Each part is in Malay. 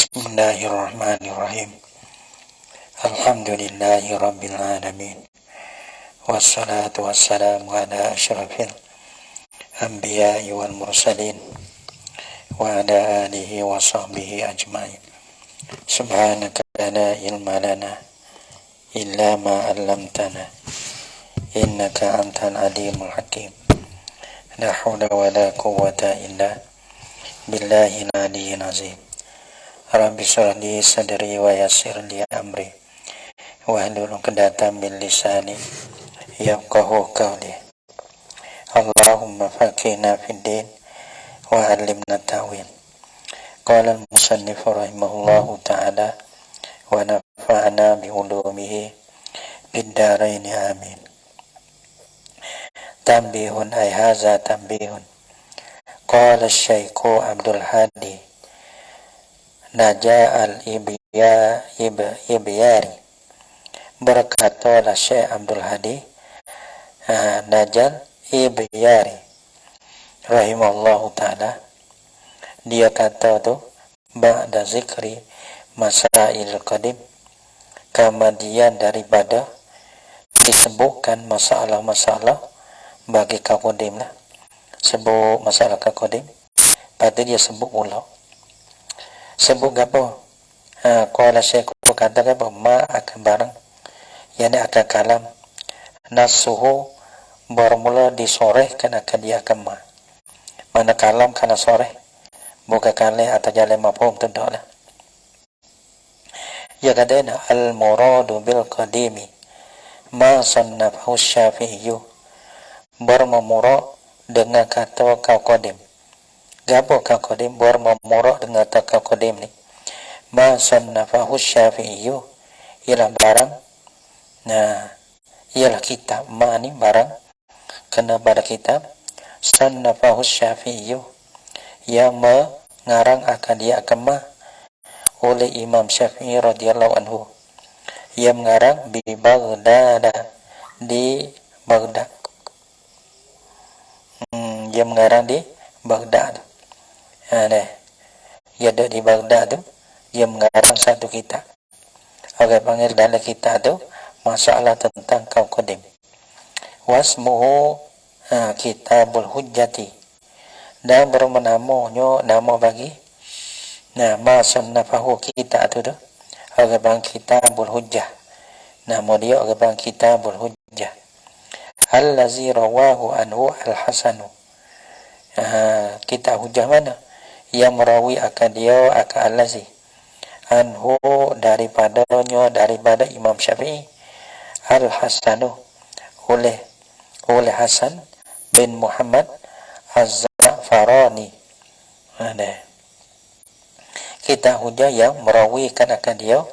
Bismillahirrahmanirrahim. Alhamdulillahi rabbil alamin. Wassalatu wassalamu ala asyrafil anbiya'i wal mursalin wa ala alihi wa sahbihi ajma'in. Subhanaka la ilma lana illa ma 'allamtana innaka antal alimul hakim. La haula wa la quwwata illa billahil aliyyil azim. Rabbi shrah li sadri wa yassir li amri wahlul 'uqdatam min lisani yafqahu qawli. Allahumma faqihna fid din wa 'allimna ta'wil. Qala al-musannif rahimahullahu ta'ala wa nafa'ana bi ulumihi bid darain amin. Tanbihun ay hadza tanbihun. Qala asy-syaikh Abdul Hadi Naja al-Ibyari, berkatalah Syekh Abdul Hadi Najal Ibyari rahimahullahu ta'ala, dia kata tu ba'da zikri masail qadim, kemudian daripada disebutkan masalah-masalah bagi kaum qadim lah, sebut masalah kaum qadim, pada dia sebut pula sebut apa? Qala syekh kata apa? Ma akan barang yang akan kalam nasuhu bermula disorehkan akan dia akan ma. Mana kalam kana soreh bukan kali atau jalan mafhum tentang lah. Ya kadena al muradu bil qadimi ma sannafahu Syafi'i, bermemura dengan kata kau qadim. Gapo kau qadim bermemura dengan kata kau qadim ni? Ma sannafahu Syafi'i, ialah barang, ialah kitab. Ma ni barang kena pada kitab. Sannafahu Syafi'i, yang mengarang akan dia akan ma oleh Imam Syafi'i radhiyallahu anhu, yang mengarang di Baghdad, di Baghdad, yang mengarang di Baghdad. Dia ada di Baghdad tu, dia mengarang satu kitab. Orang panggil dalam kitab tu masalah tentang kaum qadim. Wasmuhu Kitabul Hujjati, dan bernamanya nama bagi ma sannafahu kitab tu orang panggil Kitabul Hujjah. Nama dia orang panggil Kitabul Hujjah. Allazi rawahu anhu al-Hasanu. Kitab Hujjah mana? Yang merawi akan dia akan allazi anhu daripada Imam Syafi'i al-Hasanu oleh Hasan bin Muhammad Az-Za'farani. Kitab Hujjah yang merawikan akan dia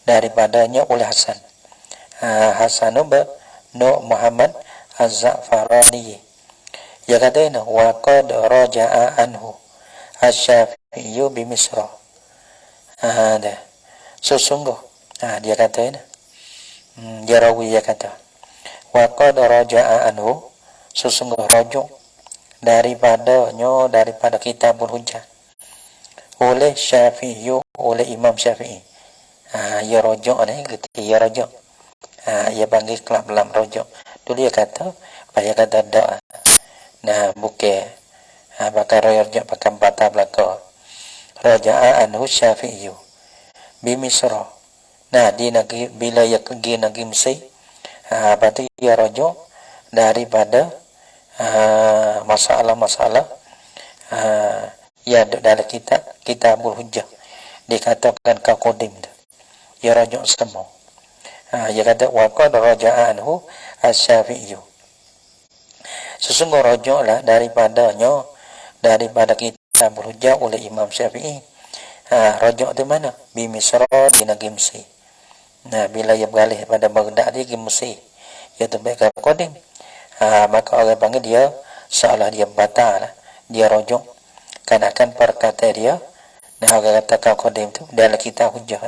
daripadanya oleh Hasan bin Muhammad Az-Za'farani. Ya katanya wa qad raja'a anhu Asy-Syafi'i bi Misra. Sesungguh dia kata ini, dia rawi, dia kata wa qad raja'a anhu, sesungguh rajuk daripada Kitabul Hujjah oleh Syafi'i, oleh Imam Syafi'i. Ya rajuk ni gitu, ya rajuk. Ia panggil kelab dalam rajuk. Dulu dia kata dak. Bukan bakal rajuk pakai patah belaka. Raja'a anhu Syafi'i bi Misra. Di negeri, bila ia pergi negeri Mesir, berarti ia rajuk daripada masalah-masalah yang dalam Kitabul Hujjah dikatakan kaum qadim tu. Ia rajuk semua. Ia kata wa qad raja'a anhu Asy-Syafi'i, sesungguh rajuklah daripada Kitabul Hujjah oleh Imam Syafi'i. Rajuk tu mana? Bi Misra, di negeri Mesir. Bila ia beralih pada Baghdad di Mesir, ia terbaik qadim. Maka orang panggil dia seolah dia batal, dia rajuk karenakan perkataan dia. Orang kata kaum qadim tu dalam Kitab Hujjah.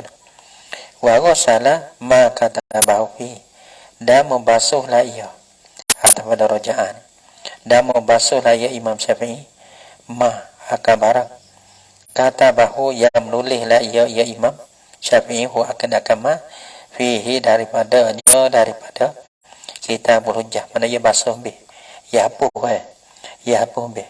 Wa ghasala ma katabahu fi, dan membasuhlah ia atau pada rajaan, dan membasuhlah ia Imam Syafi'i ma akan barang kata bahu yang menulislah ia Imam Syafi'i hu akan akama fihi daripada Kitabul Hujjah. Mana ia basuh bih, ia hapus ia hapus bih.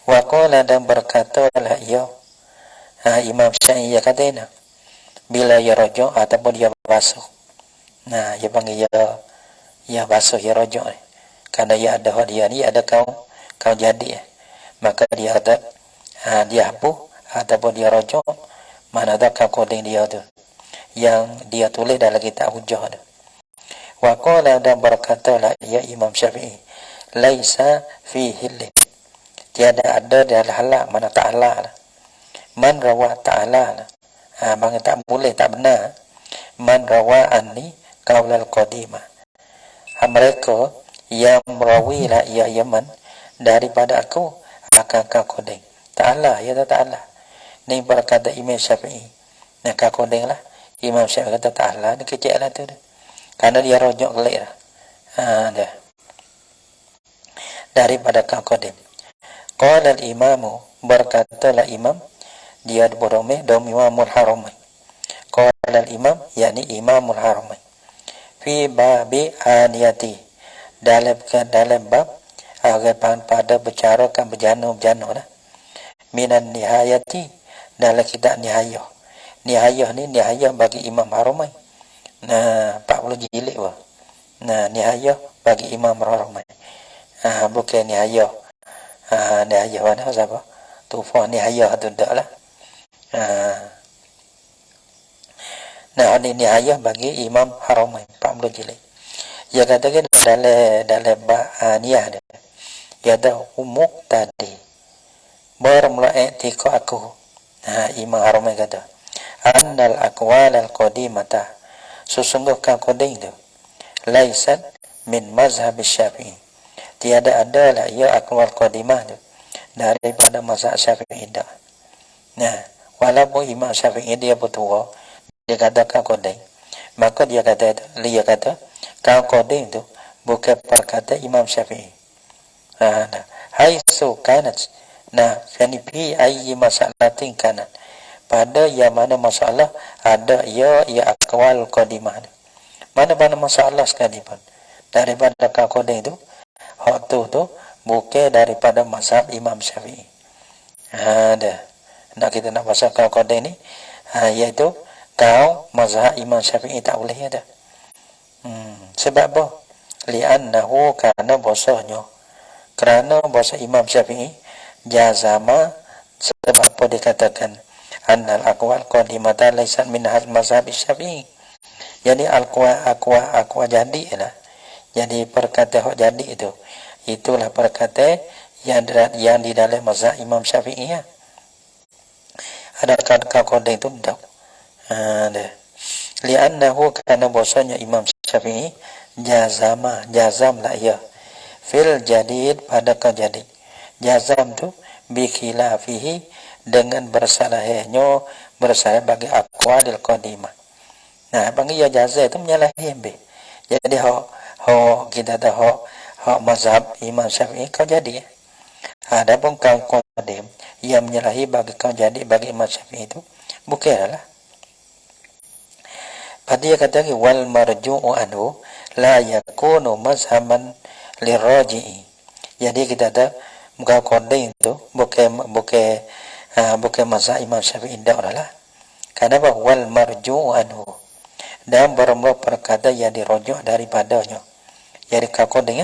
Wa qala dan berkatalah ia Imam Syafi'i ia katanya bila ia rojok ataupun dia basuh. Nah, ia panggil ia basuh ia rojok ni. Karena ia ada dia ni ada kau jadi maka dia ada dia hapus ataupun dia rojok mana ada kau koding dia tu yang dia tulis dalam kitab hujjah tu. Wa qala dan berkatalah ia Imam Syafi'i laisa fihi li, tiada ada dalam halal mana ta'ala man rawa ta'ala bang tak boleh tak benar man rawa anni qaulal qadimah mereka yang merawilah ia Yaman daripada aku akan kau koding ta'ala ya ta'ala ni berkata Imam Syafi'i nak kau koding lah Imam Syafi'i kata ta'ala ni kecil lah tu karena dia rojok kelik lah dah daripada kau koding. Qala al-imamu berkatalah imam dia berdomai Imamul Haramain. Qala al-imam yakni Imamul Haramain fi babi aniyati dalam bab pada bicarakan berjana lah minan nihayati dalam kitab nihayah. Nihayah ni nihayah bagi Imam Haramain. Nah 40 jilid wah. Nah nihayah bagi Imam Haramain. Bukan nihayah nihayah mana siapa Tufah nihayah tu dak lah. Nah ini nihayah bagi Imam Haramain 40 jilid. Dia katakan dalam nihayah dia ada umuk tadi bermula i'tiqa aku. Imam Haramain kata annal aqwal al-qadimata sesungguhnya koding tu laisat min mazhab Syafi'i, tiada adalah ia aqwal qadimah tu daripada mazhab Syafi'i dah. Nah, walaupun Imam Syafi'i dia bertua, dia katakan koding, maka dia kata kau koding tu bukan perkata Imam Syafi'i. Hai so kanat. Nah, yani fi ayyi masalatin kanat. Pada yang mana masalah ada ia aqwal qadimah. Mana-mana masalah sekalipun daripada kau koding tu hak tu bukan daripada mazhab Imam Syafi'i. Dah. Nak kita nak bahasa kau koding ni iaitu kau mazhab Imam Syafi'i tak boleh ada. Sebab apa? Li'annahu karena bahasanya kerana bahasa Imam Syafi'i jazama sebab apa dikatakan annal aqwal qadimata laysat min mazhab Syafi'i. Jadi aqwa jadi lah. Jadi perkata hak jadi itulah perkata yang di dalam mazhab Imam Syafi'i ya. Ada kau koding tu dak. Li'annahu karena bahasanya Imam Syafi'i jazam lah ya fil jadid pada kau jadi jazam tu bi khilafihi dengan bersalahnya bersalah bagi aqwalil qadimah. Nah bagi ya jazam itu menyalahi be. Jadi hak kita tahu hak mazhab Imam Syafi'i kau jadi adapun kau qadim yang menyalahi bagi kau jadi bagi Imam Syafi'i itu bukanlah. Pada dia kata wal marju'u anhu la yakunu mazhaban liraji'i. Jadi kita ada muka koding itu bukan mazhab Imam Syafi'i dah. Karena wal marju'u anhu dan bermula perkata yang dirujuk daripadanya. Jadi kau koding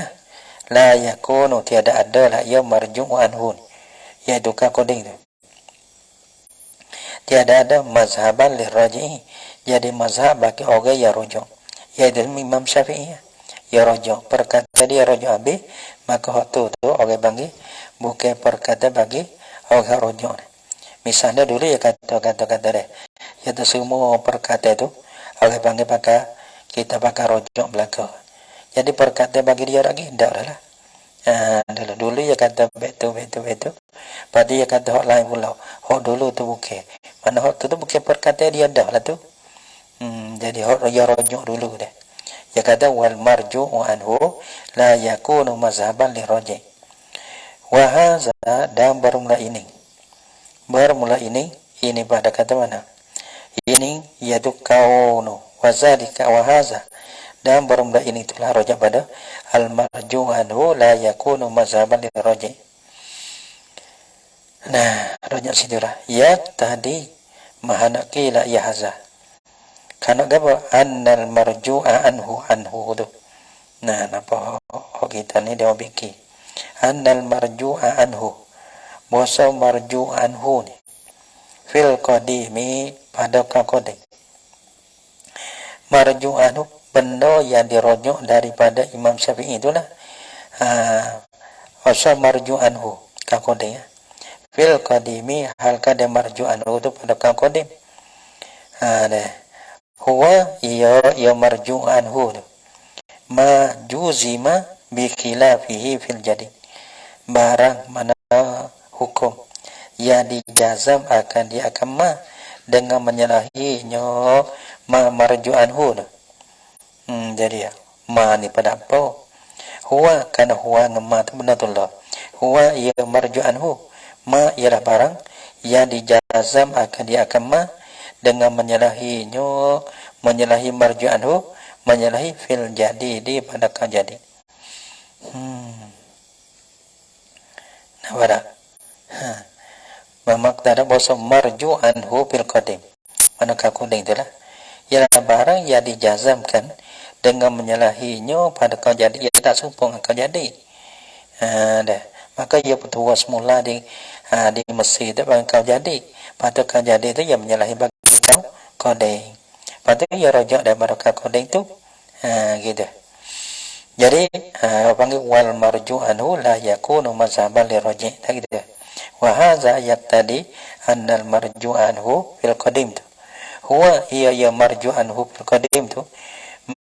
la yakunu tiada ada lah ia marju'u anhu. Iaitu kau koding itu. Tiada ada mazhaban liraji'i. Jadi mazhab bagi orang yang rujuk. Iaitu Imam Syafi'i. Ya rujuk. Perkata dia rujuk habis. Maka waktu tu orang bagi. Bukan perkata bagi orang rujuk. Misalnya dulu ya kata dia. Iaitu semua perkata itu. Orang bagi kita pakai rujuk belakang. Jadi perkata bagi dia lagi. Tak lah. Dulu ya kata betul. Pada dia kata hak lain pula. Hak dulu tu bukan. Mana hak tu bukan perkata dia dah lah tu. Jadi hak ya rujuk dulu dah. Ya kata wal marju'u anhu la yakunu mazhaban li rajih. Wa hadza, dan bermula ini pada kata mana? Ini yaitu kaunu wa zalika wa hadza, dan bermula ini itulah rajih pada al marju'u anhu la yakunu mazhaban li rajih. Nah, rajih situlah ya tadi mahana qila ya hadza. Karena apa? Annal marju'a anhu tu. Nah, napa kita ni dia biki. Annal marju'a anhu. Bosa marju'a anhu ni. Fil qadimi pada qadim. Marju'a anhu benda yang dirujuk daripada Imam Syafi'i itulah. Bosa marju'a anhu qadim. Fil qadimi hal kada marju'a anhu tu pada qadim. Huwa ya marju' anhu ma juzima bi khilafihi fil jadi, barang mana hukum yang dijazam akan diakama dengan menyalahinya ma marju' anhu. Jadi ya ma ni pada apa? Huwa kana huwa ngama tu benatullah. Huwa ya marju' anhu ma ialah barang yang dijazam akan diakama dengan menyalahi marju' anhu, menyalahi fil jadi di pada kan jadi. Nah, pada memaknai bahasa marju' anhu fil qadim. Manakah qadim itulah ialah barang yang dijazamkan dengan menyalahinya pada kan jadi, ia tak sempurna kan jadi. Maka ia petua semula di Mesir itu bagi kau jadi. Pada kan jadi itu ia menyalahi bagi kodeng. Pada ia rojak daripada kodeng tu. Gitu. Jadi panggil wal marju' anhu la yakunu mazhaban li rajih. Tak gitu. Wa hadza yaqtadi annal marju' anhu fil qadim tu. Huwa ia marju' anhu fil qadim tu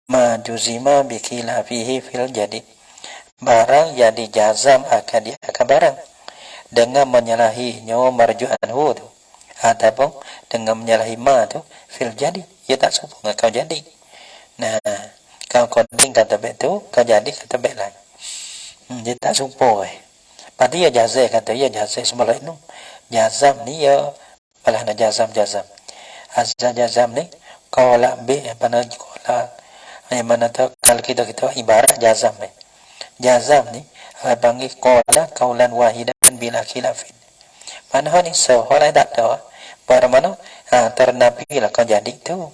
ma juzima bi khilafihi fil jadi. Barang yang dijazam akan barang dengan menyalahinya marju' anhu tu. Ataupun dengan menyalahi ma tu fil jadi, ia tak sempurna kau jadi. Nah, kau koding kata bet tu, kau jadi kata bet lain. Dia tak sempurna. Pasti ia jazam kata ia jazam semula itu. Jazam ni ia malah nak jazam. Asal jazam ni kau lah be mana kau lah mana tu kalau kita ibarat jazam ni. Jazam ni panggil kaulan wahidan bila khilafin. Mana ni soal tak tahu. Pada mana ternapi lah kau jadi tu.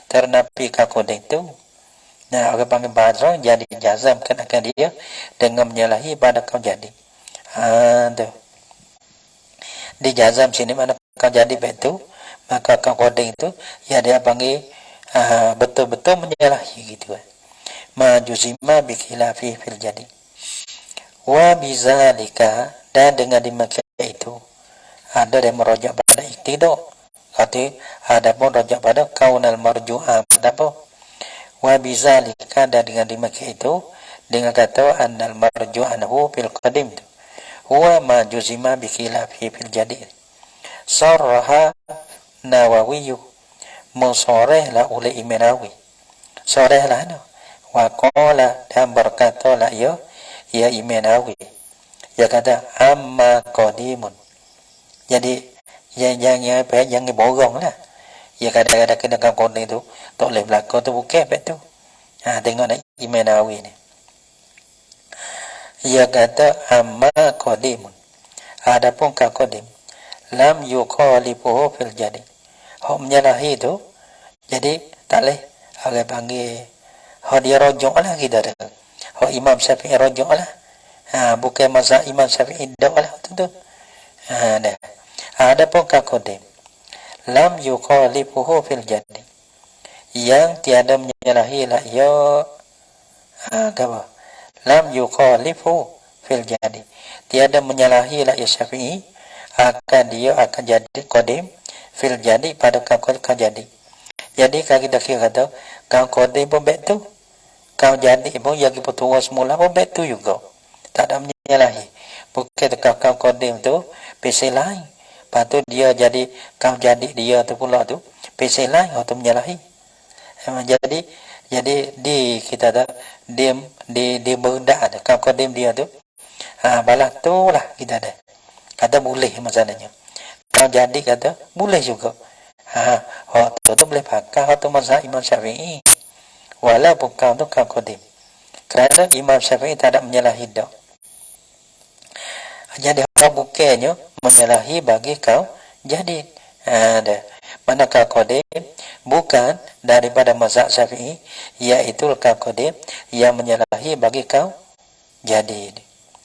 Ternapi kau kodeng tu. Nah, orang panggil bahasa jadi jazam akan dia dengan menyalahi pada kau jadi. Tu. Di jazam sini mana kau jadi betul, maka kau kodeng tu ya dia panggil betul-betul menyalahi gitu. Ma juzima bi khilafi fil jadi. Wa bizalika, dan dengan dimakai itu ada yang merujuk pada iktidok. Arti ada pun merujuk pada kaunal marju'ah pada apa? Wa bizalika, dan dengan dimakai itu dengan kata annal marju'anhu fil qadim tu. Huwa ma juzima bi khilafi fil jadi. Sarraha Nawawi, musorehlah oleh Imam Nawawi. Sorehlah no. Wa qala, dan berkata lah ya Imam Nawawi. Dia kata amma qadimun. Jadi yang borong lah. Ya kadang-kadang kena kau tu tak boleh berlaku tu bukan betul. Tengok nak Imam Nawawi ni. Dia kata amma qadimun. Adapun kau qadim lam yuqalifuhu fil jadi. Hak menyalahi tu jadi tak boleh orang panggil hak dia rujuk lah kita dah. Hak Imam Syafi'i rujuk lah. Bukan mazhab Imam Syafi'i dak lah tu. Dah. Adapun qadim lam yuqalifuhu fil jadi. Yang tiada menyalahi lah ya apa? Lam yuqalifu fil jadi. Tiada menyalahi lah ya Syafi'i akan jadi qadim fil jadi pada kau jadi. Jadi kalau kita kata kau qadim pun betul. Kau jadi pun yang petua semula pun betul juga. Tak ada menyalahi. Bukan kau qadim tu PC lain. Lepas tu dia jadi kau jadi dia tu pula tu PC lain atau menyalahi. Jadi Jadi di kita ada di berdak ada kau kodim dia tu. Balah tu lah kita ada. Kata boleh masalahnya. Kau jadi kata boleh juga. Hak tu boleh pakai hak tu mazhab Imam Syafi'i. Walaupun kau tu kau kodim. Kerana Imam Syafi'i tak ada menyalahi dak. Jadi hak bukannya menyalahi bagi kau jadi. Ada. Mana kau kodim bukan daripada mazhab Syafi'i, iaitu kau kodim yang menyalahi bagi kau jadi.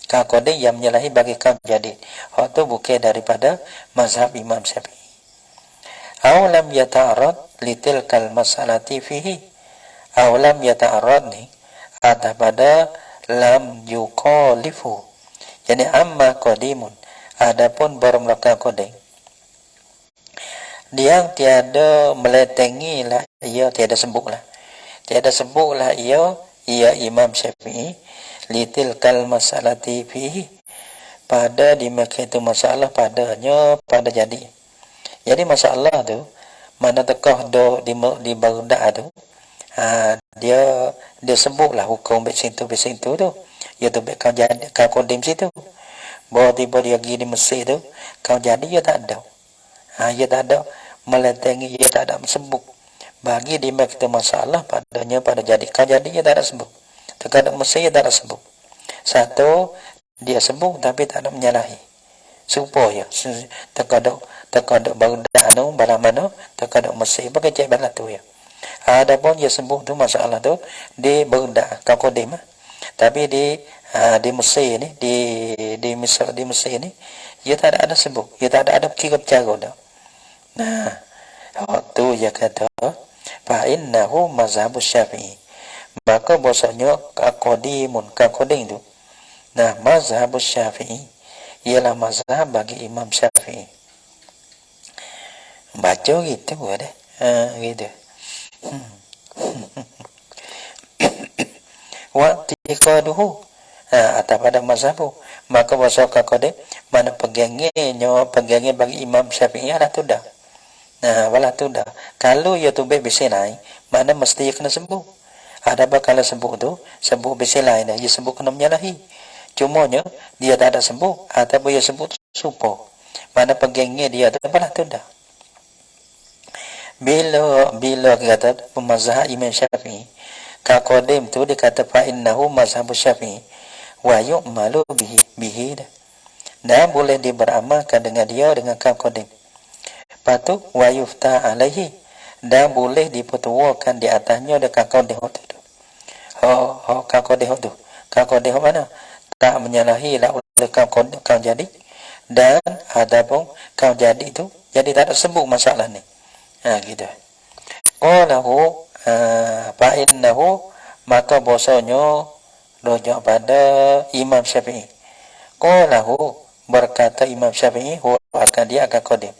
Kau kodim yang menyalahi bagi kau jadi. Hak tu bukan daripada mazhab Imam Syafi'i. Aw lam yata'arad litilkal mas'alati fihi. Aw lam yata'arad ni ada pada lam yuqalifu. Jadi amma qadimun, adapun bermula kodim dia tiada meletengi lah, ia tiada sebut lah ia Imam Syafi'i litilkal masalati fihi, pada dimaksud itu masalah padanya pada jadi masalah tu mana tekah do di Baghdad tu, dia sebutlah hukum begitu tu, iaitu kau jadi kau kodim situ, bahawa tiba dia pergi di Mesir tu kau jadi ia tak ada. Ia tak ada meletengi, ia tak ada sebut bagi dia kita masalah padanya pada jadi kau jadi ia tak ada sebut. Terkadang Mesir ia tak ada sebut. Satu dia sebut tapi tak ada menyalahi. Supaya terkadang Baghdad anu bala mana terkadang Mesir pakai cek bala tu ya. Adapun dia sebut tu masalah tu di Baghdad kau kodim tapi di Mesir ni di Mesir ni ia tak ada sebut, ia tak ada kira cara dah. Nah, waktu dia kata fa innahu mazhabus Syafi'i, maka bahasanya qadimun qading tu. Nah, mazhabus Syafi'i ialah mazhab bagi Imam Syafi'i. Baca gitu ada. Gitu. Wa tiqaduhu atau pada mazhabu, maka bahasa qading mana pegangnya bagi Imam Syafi'i lah tu dah. Nah, wala tu dah. Kalau ia tu bisa lain, mana mesti ia kena sembuh. Ada bakal sembuh tu, sembuh bisa lain dah. Ia sembuh kena menyalahi. Cumanya dia tak ada sembuh, ataupun ia sembuh supo. Mana pegangnya dia tu wala tu dah. Bila kata pemazhab Imam Syafi'i, ka qadim tu dikata fa innahu mazhabus Syafi'i wa yu'malu bihi dah. Dan boleh diberamalkan dengan dia dengan ka qadim. Patu wa yufta alaihi, dan boleh dipetuakan di atasnya dekat kau deh tu. Kau deh tu. Kau deh mana? Tak menyalahi lah oleh kau jadi, dan adapun kau jadi itu jadi tak ada sebut masalah ni. Gitu. Qalahu fa innahu, maka bosonyo rojak pada Imam Syafi'i. Qalahu, berkata Imam Syafi'i, huwa akan dia akan qadim.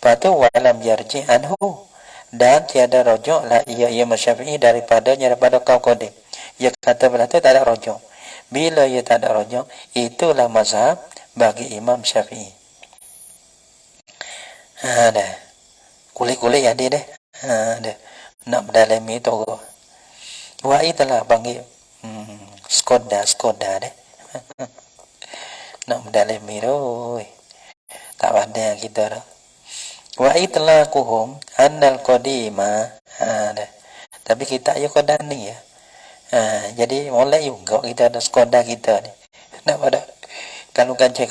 Patu walam yarji anhu, dan tiada rojok lah ia Imam Syafi'i daripadanya daripada kau qadim. Ia kata berarti tak ada rojok. Bila ia tak ada rojok, itulah mazhab bagi Imam Syafi'i. Dah. Kulit-kulit ya dia dah. Dah. Nak berdalami tu. Wa itulah panggil Skoda dah. Nak berdalami tu. Tak pandai kita dah. Wa itlaquhum annal qadima. Tapi kita ya qadani ya. Jadi mulai juga kita ada Skoda kita ni. Nak pada kalau kancing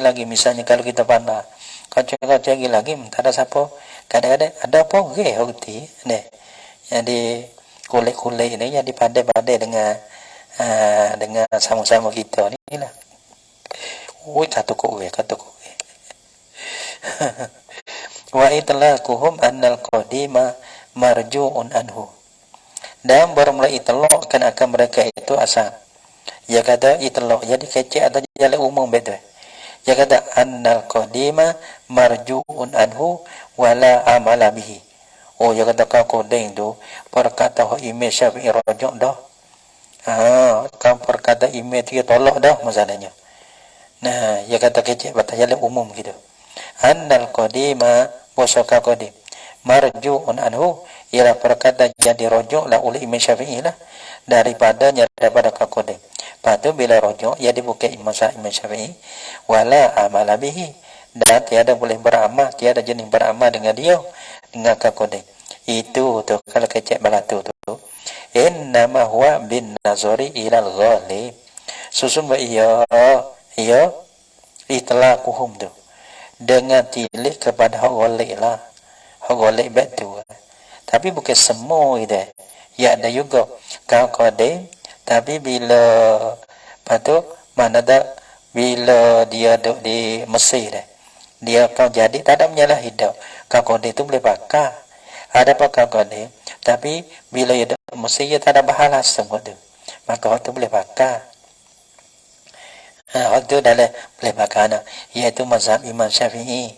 lagi, misalnya kalau kita pandai kancing lagi tak ada siapa, kadang-kadang ada apa hoti ni. Jadi kulit-kulit ni jadi pandai-pandai dengan sama-sama kita ni lah. Kata kok. Wa itlaquhum annal qadima marju'un anhu, dan bermula itlaq kan akan mereka itu asal. Dia kata itlaq jadi kecil atau jalan umum betul. Dia kata annal qadima marju'un anhu wala amala bihi. Dia kata kau kodeng tu perkata Imam Syafi'i rajuk dah. Kau perkata Imam dia tolak dah masalahnya. Nah, dia kata kecil batas jalan umum gitu. Annal qadima wasaka qadim marju'un anhu, ialah perkata jadi rujuk lah oleh Imam Syafi'i lah daripada kaul Qadim. Lepas tu bila rujuk jadi bukan Imam Syafi'i wala amala bihi, dan tiada boleh beramal, tiada jenis beramal dengan dia dengan kaul Qadim. Itu tu kalau kecek balatu tu innama huwa bin nazari ilal ghalib, sesungguhnya ia itlaquhum tu dengan tilik kepada hak ghalib lah, hak ghalib betul. Tapi bukan semua itu. Ya ada juga kaul Qadim, tapi bila patut mana dah bila dia duduk di Mesir dah, dia kau jadi tak ada menyalah hidup. Kaul Qadim tu boleh pakai. Ada pakai Qadim, tapi bila dia duduk Mesir dia tak ada bahala semua tu. Maka waktu boleh pakai. Waktu dalam boleh pakai nak, iaitu mazhab Imam Syafi'i.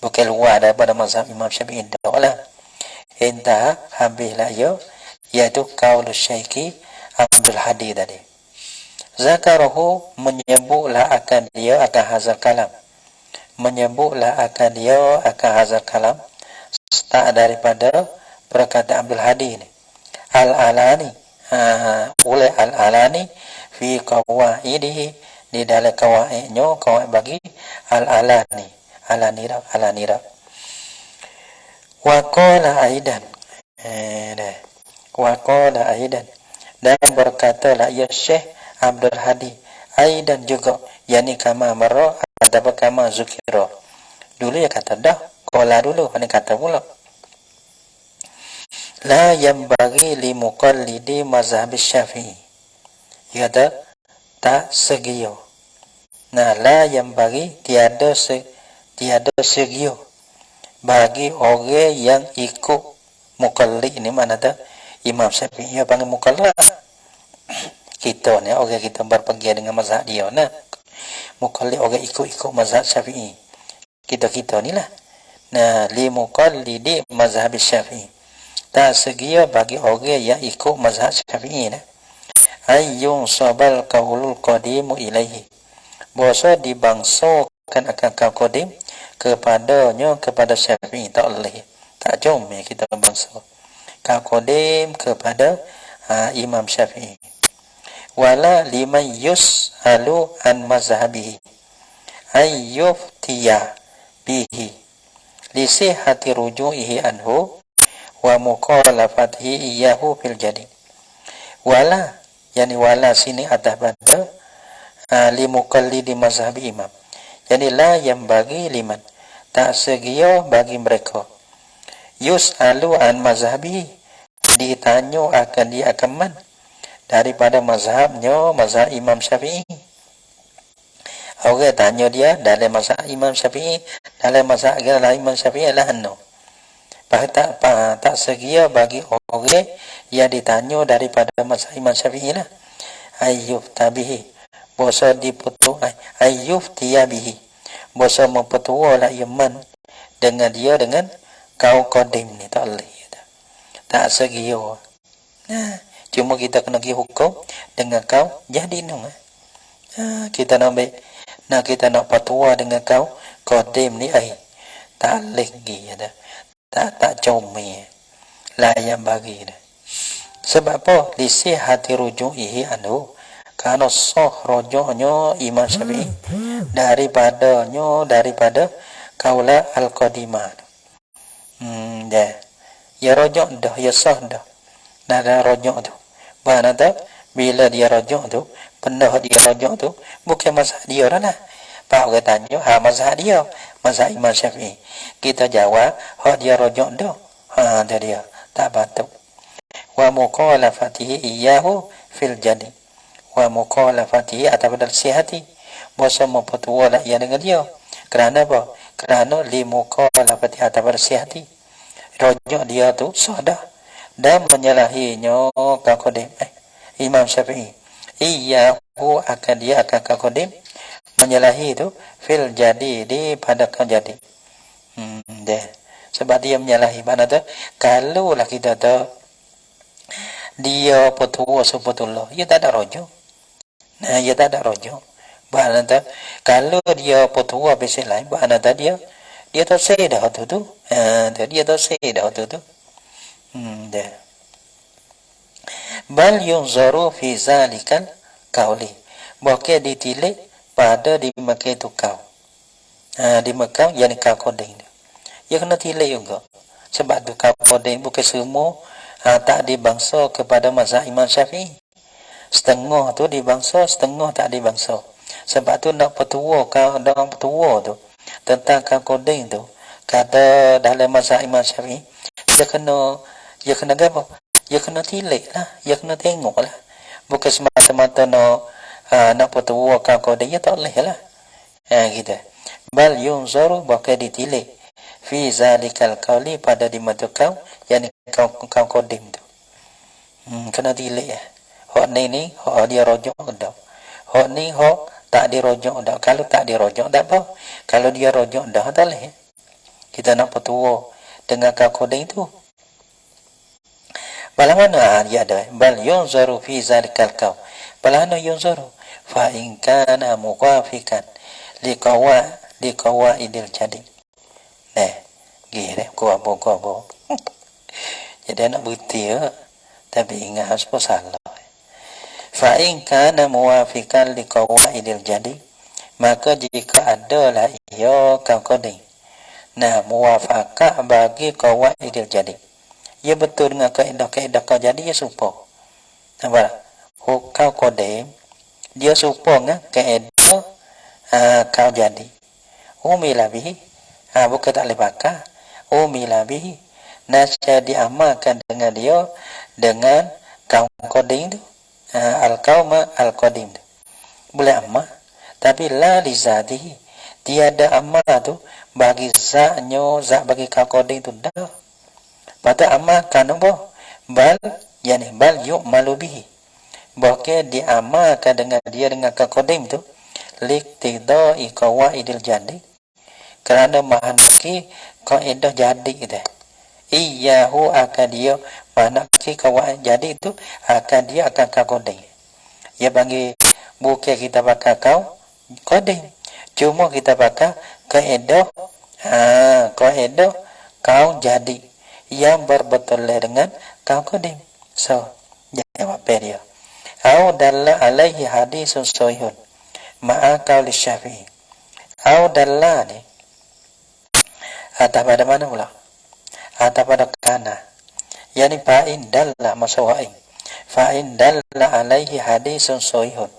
Bukan luar daripada mazhab Imam Syafi'i dah lah. Entah habislah ia, iaitu kaul Syaikhi Abdul Hadi tadi. Zakarahu menyebutlah akan dia akan hazal kalam. Menyebutlah akan dia akan hazal kalam. Tak daripada perkataan Abdul Hadi ni. Al-Alani. Oleh Al-Alani fi qawaidihi, di dalam kawaidnya, kawaid bagi Al-Alani. Al-Alani. Wa qala aidan. Wa qala aidan. Dan berkatalah ya Syekh Abdul Hadi aidan juga, yani kama marra atau kama zukira. Dulu ya kata dah, qala dulu, ini kata pula. La yanbaghi li muqallidi mazhab Syafi'i. Dia kata tak segio. Nah, la yanbaghi tiada segio bagi orang yang ikut muqallid ini, mana dah Imam Syafi'i dia panggil muqallid. Kita ni orang kita berpegang dengan mazhab dia nah. Muqallid orang ikut mazhab Syafi'i. Kita ni lah. Nah, li muqallidi mazhab Syafi'i. Tak segia bagi orang yang ikut mazhab Syafi'i nah. Ayyun sabal qaulul qadimu ilaihi. Bahasa dibangsakan akan kaul qadim kepadanya, kepada Syafi'i, tak boleh. Tak jom kita bangsa kaul qadim kepada Imam Syafi'i. Wala liman yus'alu an mazhabihi ayyuftiya bihi li sihhati ruju'ihi anhu wa muqalafatihi iyyahu fil jadi. Wala, yani wala sini atas pada li muqallidi mazhabi imam. Yani la yang bagi liman, tak segia bagi mereka. Yus'alu an mazhabi, ditanya akan dia akan man daripada mazhabnya, mazhab Imam Syafi'i. Orang tanya dia dalam mazhab Imam Syafi'i, dalam mazhab Imam Syafi'i adalah anu. Tak segia bagi orang yang ditanya daripada mazhab Imam Syafi'i lah. Ayyuf tabihi, bosa diputu ayyuf tiyabihi, bosa mempetua lah iman dengan dia dengan kaul qadim ni, tak boleh. Tak segia. Nah, cuma kita kena pergi hukum dengan kau jadi nung. Kita nak ambil, nak kita nak fatwa dengan kau qadim ni tak lagi ada. Tak comi lah yang bagi dah. Sebab apa? Lisih hati ruju'ihi anhu, karena sah rujuknya Imam Syafi'i daripada kaula al-qadimah. Dah. Ya rujuk dah, ya sah dah. Ada rujuk tu. Mana dah bila dia rujuk tu, penuh dia rujuk tu bukan mazhab dia lah. Pak orang tanya, mazhab dia, mazhab Imam Syafi'i. Kita jawab, dia rujuk dah. Dah dia tak patut. Wa muqalafatihi iyyahu fil jadi. Wa muqalafatihi atau dalam sihati. Bosa mempetua lah ia dengan dia. Kerana apa? Kerana li muqalafatihi atau dalam sihati. Rujuk dia tu sah dah. Dan menyalahinya kaul qadim Imam Syafi'i. Iyyahu akan dia akan kaul qadim menyalahi itu fil jadi di pada kaul jadi. Deh. Sebab dia menyalahi mana tu? Kalau lah kita tu dia petua sebetulnya, dia tak ada rujuk. Nah, dia tak ada rujuk. Mana tu? Kalau dia petua besi lain, mana tu dia tak say dah tu. Dia tak say dah tu. Dah. Bal yunzaru fi zalikal kauli. Bukan ditilik pada di Mekah itu kau. Di Mekah yang kau koding. Ya kena tilik juga. Sebab tu kau koding bukan semua tak dibangsa kepada mazhab Imam Syafi'i. Setengah tu dibangsa, setengah tak dibangsa. Sebab tu nak petua kau orang petua tu tentang kau koding tu kata dalam mazhab Imam Syafi'i dia kena apa? Dia kena tilik lah, dia kena tengok lah. Bukan semata-mata nak petua kau koding dia tak boleh lah. Gitu. Bal yunzaru bakal ditilik fi zalikal qawli pada di mata kau yang kau koding tu. Kena tilik ya. Hak ni hak dia rojok dah. Hak ni hak tak dirojok dah. Kalau tak dirojok tak apa. Kalau dia rojok dah tak boleh. Kita nak petua dengan kau koding tu. Bala mana dia ada? Bal yunzaru fi zalikal qawl. Bala mana yunzaru? Fa in kana muwafiqan liqawaidil jadi. Nah, gini ko apa. Jadi nak bukti tapi ingat harus salah. Fa in kana muwafiqan liqawaidil jadi, maka jika adalah ia kau koding. Nah, muwafaqah bagi qawaidil jadi. Ia betul dengan kaedah-kaedah kau jadi ia serupa. Nampak? Kau koding dia serupa dengan kaedah kau jadi. Umila bihi bukan tak boleh pakai. Umila bihi nasya diamalkan dengan dia dengan kau koding tu. Al-qauma al-qadim tu. Boleh amal. Tapi la li zatihi. Tiada amal tu bagi zatnya, zat bagi kau koding tu dah. Pada amalkan apa? Bal yu'malu bihi. Bahkan diamalkan dengan dia dengan kau koding tu. Liqtidai qawaidil jadi. Kerana mahanaki kaedah jadi kita. Iyahu akan dia mahanaki kawaid jadi itu akan dia akan kau koding. Ia panggil bukan kita pakai kau koding. Cuma kita pakai kaedah kaedah kau jadi yang berbetul dengan kau koding. So, jawab dia. Au dalla alaihi hadisun sahihun ma'a qauli Syafi'i. Au dalla ni atau pada mana pula? Atau pada kana. Yani fa'in dalla masawa'in. Fa'in dalla alaihi hadisun sahihun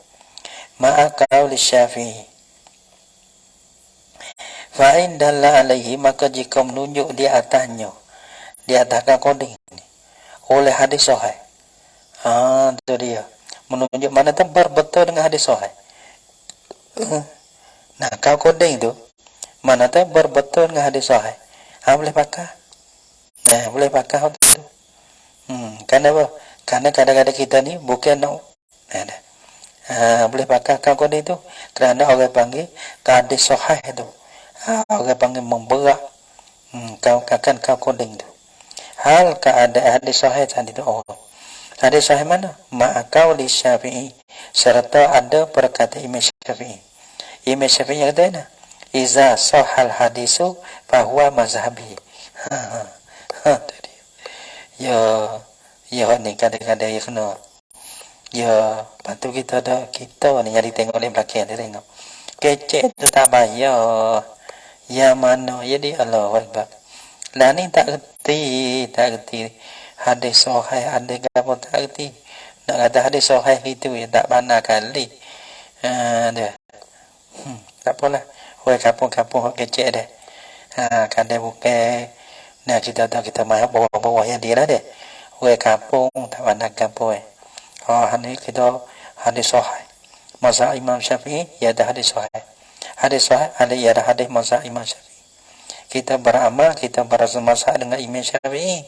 ma'a qauli Syafi'i. Fa'in dalla alaihi, maka jika menunjuk di atasnya, di atas koding ini oleh hadis sahih. Itu dia. Menunjuk mana tu berbetul dengan hadis sahih. Nah, kau koding tu mana tu berbetul dengan hadis sahih. Boleh pakai. Boleh pakai tu. Karena apa? Karena kadang-kadang kita ni bukan nak boleh pakai kau koding tu kerana orang panggil hadis sahih tu. Orang panggil memberat. Kau akan kau koding tu. Hal keadaan hadis sahih tadi tu. Hadis sahih mana? Ma'akau li Syafi'i. Serta ada perkataan Imam Syafi'i. Imam Syafi'i yang kata, Iza sahal hadisu fahuwa mazhabi. Ya ni kadang-kadang ya kena. Ya, patut kita ni yang tengok di belakang dia tengok. Kecek tu tak bayar. Ya mana? Ya di Allah Akbar. Lah ni tak reti hadis sahih ada apa tak reti. Nak kata hadis sahih itu ya tak benar kali. Dia. Tak apalah. Hoi kampung-kampung hok kecek dah. Kadang bukan nah kita mai bawah-bawah yang dia dah deh. Hoi kampung tak benar kampung. Ni kita hadis sahih. Mazhab Imam Syafi'i ya ada hadis sahih. Hadis sahih ada ya ada hadis mazhab Imam Syafi'i. Kita beramal, kita berazmazhab dengan Imam Syafi'i.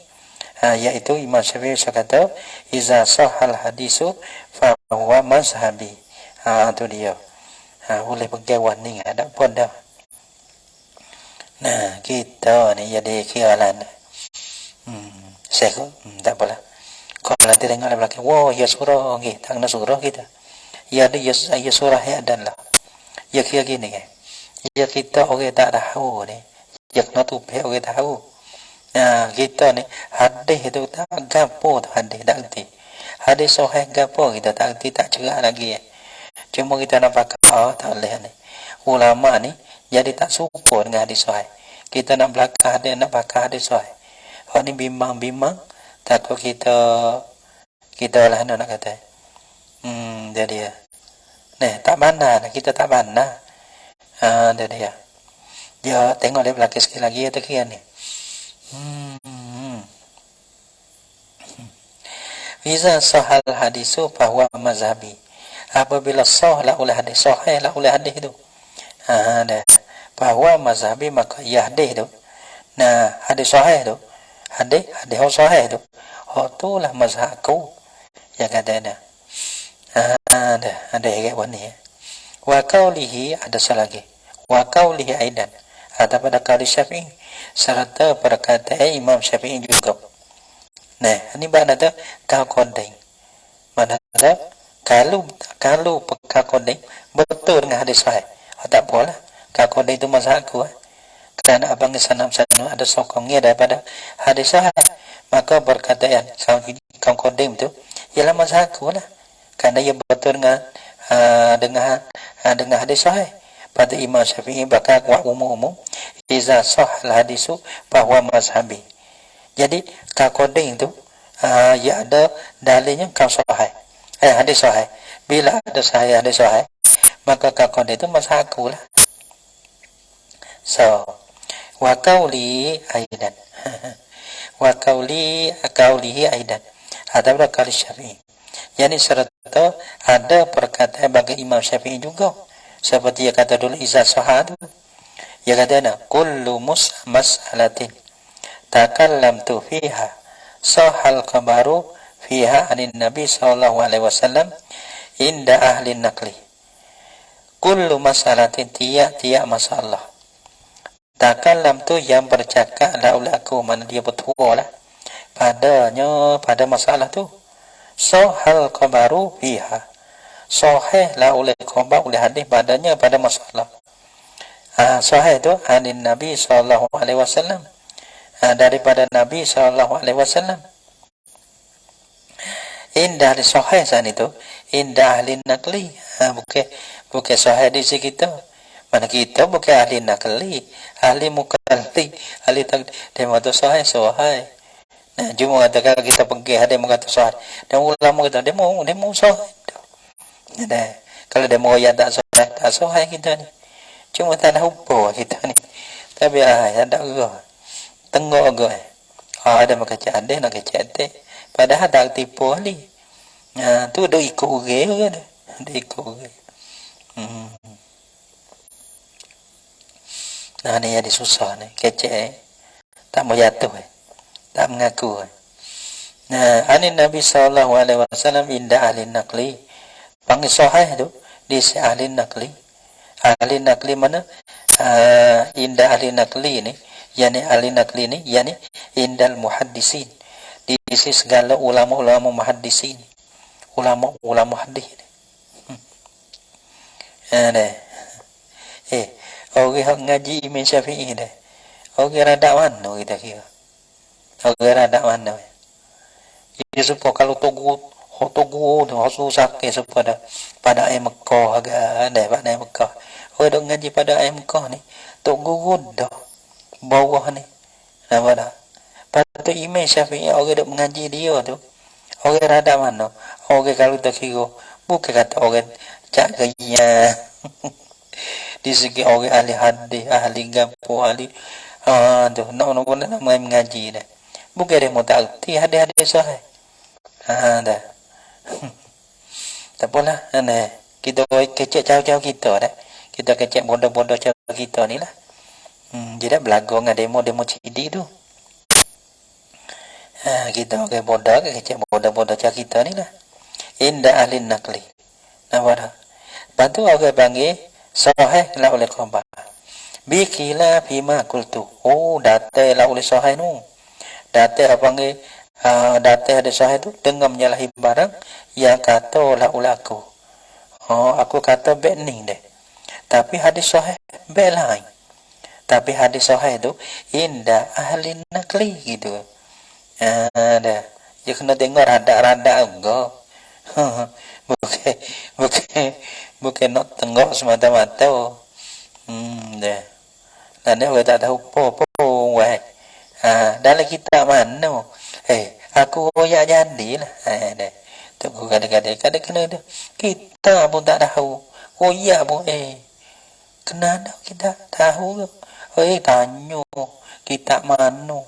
Yaitu Imam Syafi'i kata, Iza sahal hadisu fa huwa mazhabi. Itu dia. Boleh pegang warning ada pun dah. Nah, kita ni jadi kiralan. Saya tak apalah. Kalau nanti tengok di belakang, wow, ya surah, tak kena surah kita. Ya ada ya surah ya dan lah. Ya kira gini kan. Ya kita orang tak tahu ni. Ya kena tu pihak orang tahu. Nah, kita ni hadis tu tak gapo tu hadis tak erti. Hadis sahih gapo kita tak erti, tak cerak lagi. Cuma kita nak pakai tak boleh ni. Ulama ni jadi tak suka dengan hadis sahih. Kita nak belakang hadis, nak pakai hadis sahih. Hak ni bimbang-bimbang takut kita lah nak kata. Jadi ya. Nah, tak bandar, kita tak bandar. Jadi ya. Dia tengok dia belakang sikit lagi ya tak kira ni. Iza sahal hadisu bahwa mazhabi. Apabila sah lah oleh hadis, sahih lah oleh hadis tu. Dah. Bahwa mazhabi maka ya hadis tu. Nah, hadis sahih tu. Hadis sahih tu. Tu lah mazhabku. Ya kata dah. Dah. Ada yang buat ni. Wa qawlihi ada lagi. Wa qawlihi aidan. Ada pada qawli Syafi'i. Serta perkataan Imam Syafi'i juga. Nah, ini mana tu kau kodeng. Mana tu kalau kau kodeng betul dengan hadis sahih. Tak apalah. Kau kodeng itu mazhabku. Kerana abang sanam ada sokongnya daripada hadis sahih. Maka perkataan kau kodeng tu ialah mazhabku lah. Kerana ia betul dengan hadis sahih. Pada Imam Syafi'i bakal wa umum iza sahal hadisu bahwa mazhabi. Jadi koding tu ya ada dalilnya kau sahih. Hadis sahih. Bila ada sahih hadis sahih, maka koding itu mazhabku lah. So, wa qauli aidan. Wa qaulihi aidan. Ada berkali Syafi'i. Yani serta ada perkataan bagi Imam Syafi'i juga. Seperti dia kata dulu iza sahih tu. Dia kata kullu mas'alatin takallamtu fiha sahal khabaru fiha anin Nabi sallallahu alaihi wasallam inda ahli naqli. Kullu mas'alatin tiap masalah. Takallamtu yang bercakap la ulaku, mana dia betul lah pada masalah tu. Sahal khabaru fiha. Sahih lah oleh khabar oleh hadis padanya pada masalah. Sahih tu anin Nabi sallallahu alaihi wasallam. Daripada Nabi sallallahu alaihi wasallam. Indah di sahih sana itu, indah ahli naqli. Bukan sahih di sisi kita. Mana kita bukan ahli naqli, ahli mukalli, ahli tak demo tu sahih. Nah, cuma kata kita pergi hadis mengata sahih. Dan ulama kata demo sahih. Nah, kalau demo yang tak sahih kita ni. Cuma tak ada hubung kita ni. Tapi ada gua. Tengok gua. Ada makaca ada nak kaca ada. Padahal tak tipu ni. Tu dah ikut orang kan. Dah ikut orang. Nah, ni jadi susah ni. Kaca tak mau jatuh. Tak mengaku. Nah, anin Nabi sallallahu alaihi wasallam inda ahli naqli. Panggil sahih tu di si ahli naqli. Ahli naqli mana? Inda ahli naqli ni, yani ahli naqli ni, yani indal muhaddisin. Di sisi segala ulama-ulama muhaddisin. Ulama hadis ni. Orang ngaji Imam Syafi'i dah. Orang rada mana kita kira? Orang rada mana? Jadi supaya kalau togu tu susah ke supaya pada ayat Mekah agak pada ayat Mekah. Orang dok ngaji pada ayat Mekah ni, tok gurud dah bawah ni. Nampak dah. Pada Imam Syafi'i orang dok mengaji dia tu. Orang rada mana? Orang kalau tak kira bukan kata orang cak gaya. Di segi orang ahli hadis, ahli gapo, ahli tu nak mengaji dah. Bukan dia mau tak erti hadis-hadis sahih. Dah. Tak apalah. Kita kecek jauh-jauh kita dah. Kita kecek bodoh-bodoh jauh kita ni lah. Jadi belagu dengan demo cidik tu. Kita orang bodoh kecek bodoh-bodoh jauh kita ni lah. Inda ahli naqli. Nampak dah. Lepas tu orang panggil sahih lah oleh khabar. Bikila bima kultu. Data lah oleh sahih tu. Data panggil data ada sahih tu dengan menyalahi barang yang kata lah ulaku. Aku kata baik ni deh. Tapi hadis sahih baik lain. Tapi hadis sahih itu indah ahli nakli gitu. Ada. Ya kena tengok rada-rada enggak. bukan bukan bukan nak tengok semata-mata. Dah. Dan dia tak tahu apa weh. Dalam kitab mana? Aku royak jadilah. Dah. Tunggu kadang-kadang kena tu. Kita pun tak tahu. Royak pun kena dah kita tahu ke? Tanya kitab mana?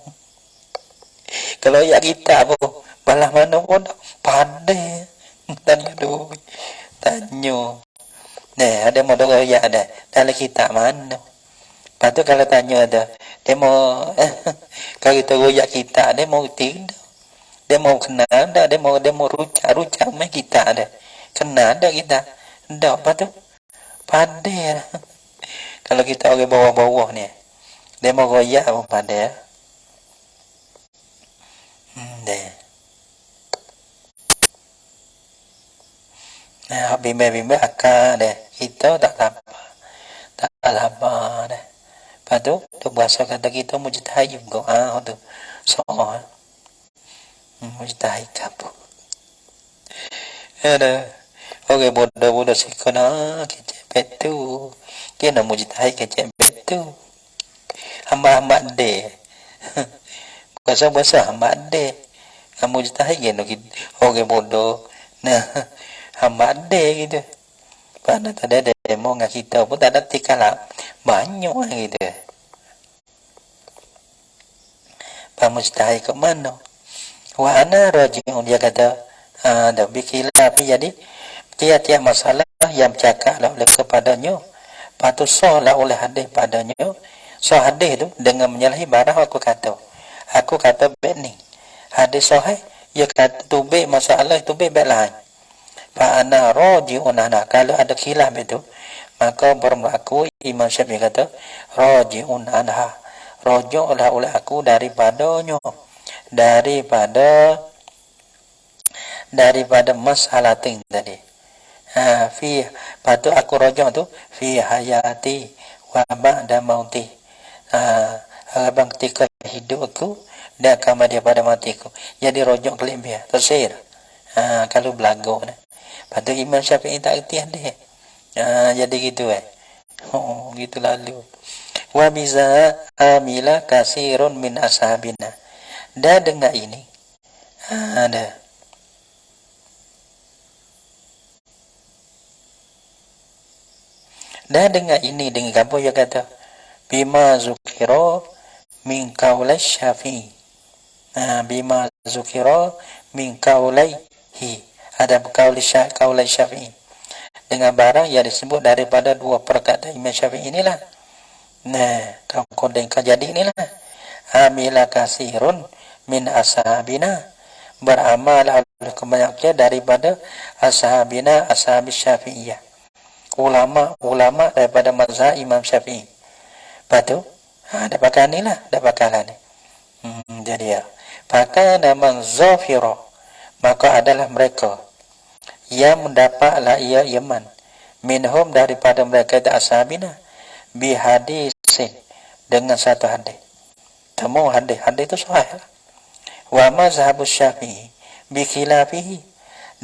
Kalau ya kita pun balah mana pun pandai. Tanya dulu. Tanya. Nah, ada modal royak ada. Dalam kitab mana? Lepas tu kalau tanya ada, dia mau kalau kita royak kita, dia mau tidak, dia mau kenal dah, dia mau rucak main kita ada, kenal dah kita, dah apa tu, pandai. Kalau kita orang bawah-bawah ni, dia mau royak pun pandai. Deh. Nah, bimbang akak deh, kita tak apa deh. Lepas tu bahasa kata kita mujtahid juga. Tu soal. Mujtahid apa? Ada. Okey, bodoh sikona kecep tu. Kena mujtahid kecep tu. Hamba de. Bahasa hamba de. Mujtahid kena okey bodoh. Nah, hamba de gitu. Karena tak ada demo dengan kita pun tak ada tikala banyak gitu. Pak mustahil ke mana? Wa ana rajiun dia kata ada bikilafi jadi tiap-tiap masalah yang cakaplah oleh kepadanya patut sahlah oleh hadis padanya. So hadis itu dengan menyalahi barang aku kata begini. Hadis sahih ya kata tubik masalah itu bebek lain. Fa'ana raji'un ana. Kalau ada khilaf itu, maka berlaku Imam Syafi'i kata raji'un anha. Raji'ulah oleh aku daripadanya. Daripada masalah ting tadi. Patut aku raji' tu fi hayati wa ba'da mauti. Abang ketika hidup aku dan kemudian pada matiku. Jadi raji' kelim dia. Tersir. Kalau belagu nah. Patut Imam Syafi'i tak erti dia. Jadi gitu gitu lalu. Wa biza amila kasirun min ashabina. Dah dengar ini. Ada. Dah dengar ini dengan apa dia kata? Bima zukira min qaulai Syafi'i. Bima zukira min qaulaihi. Ada kaulai Syafi'i dengan barang yang disebut daripada dua perkataan Imam Syafi'i inilah. Nah, kau jadi inilah. Amila kasirun min ashabina, beramal oleh kebanyakan daripada ashabina ashabi Syafi'iyah. Ulama daripada mazhab Imam Syafi'i. Lepas ada pakaian inilah, ada pakaian ni. Jadi pakaian nama zafira, maka adalah mereka yang mendapatlah ia iman minhum daripada mereka itu ashabina bi hadisin dengan satu hadis. Temu hadis itu sahih. Wa mazhabus Syafi'i bi khilafihi,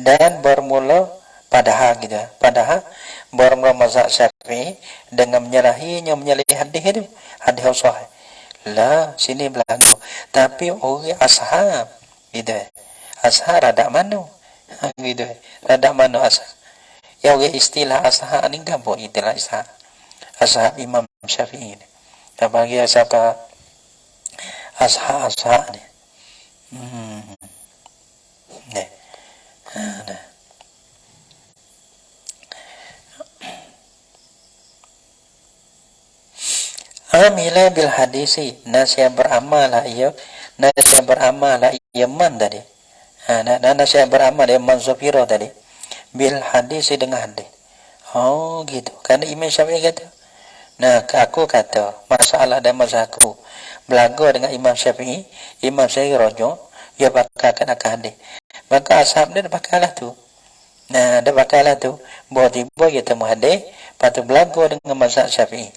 dan bermula padahal bermula mazhab Syafi'i dengan menyalahi hadis itu, hadis sahih. Lah sini berlaku tapi orang ashab gitu. Ashab ada mana? Gitu. Rada mana ashab? Ya istilah ashab ni gapo istilah ashab Imam Syafi'i ni. Tak bagi ashab ni. Nah. Amila bil hadisi, nasihat beramal ia man tadi. Nasihat beramal ia man zafira tadi. Bil hadisi dengan hadis. Oh gitu. Karena Imam Syafi'i kata. Nah, aku kata masalah dan mazhabku belagu dengan Imam Syafi'i. Imam Syafi'i rojo, ia bakalkan hadis. Maka ashab dia bakallah tu. Nah, ada bakalah tu. Bawa tiba kita temu hadis, patu berlaku dengan mazhab Syafi'i.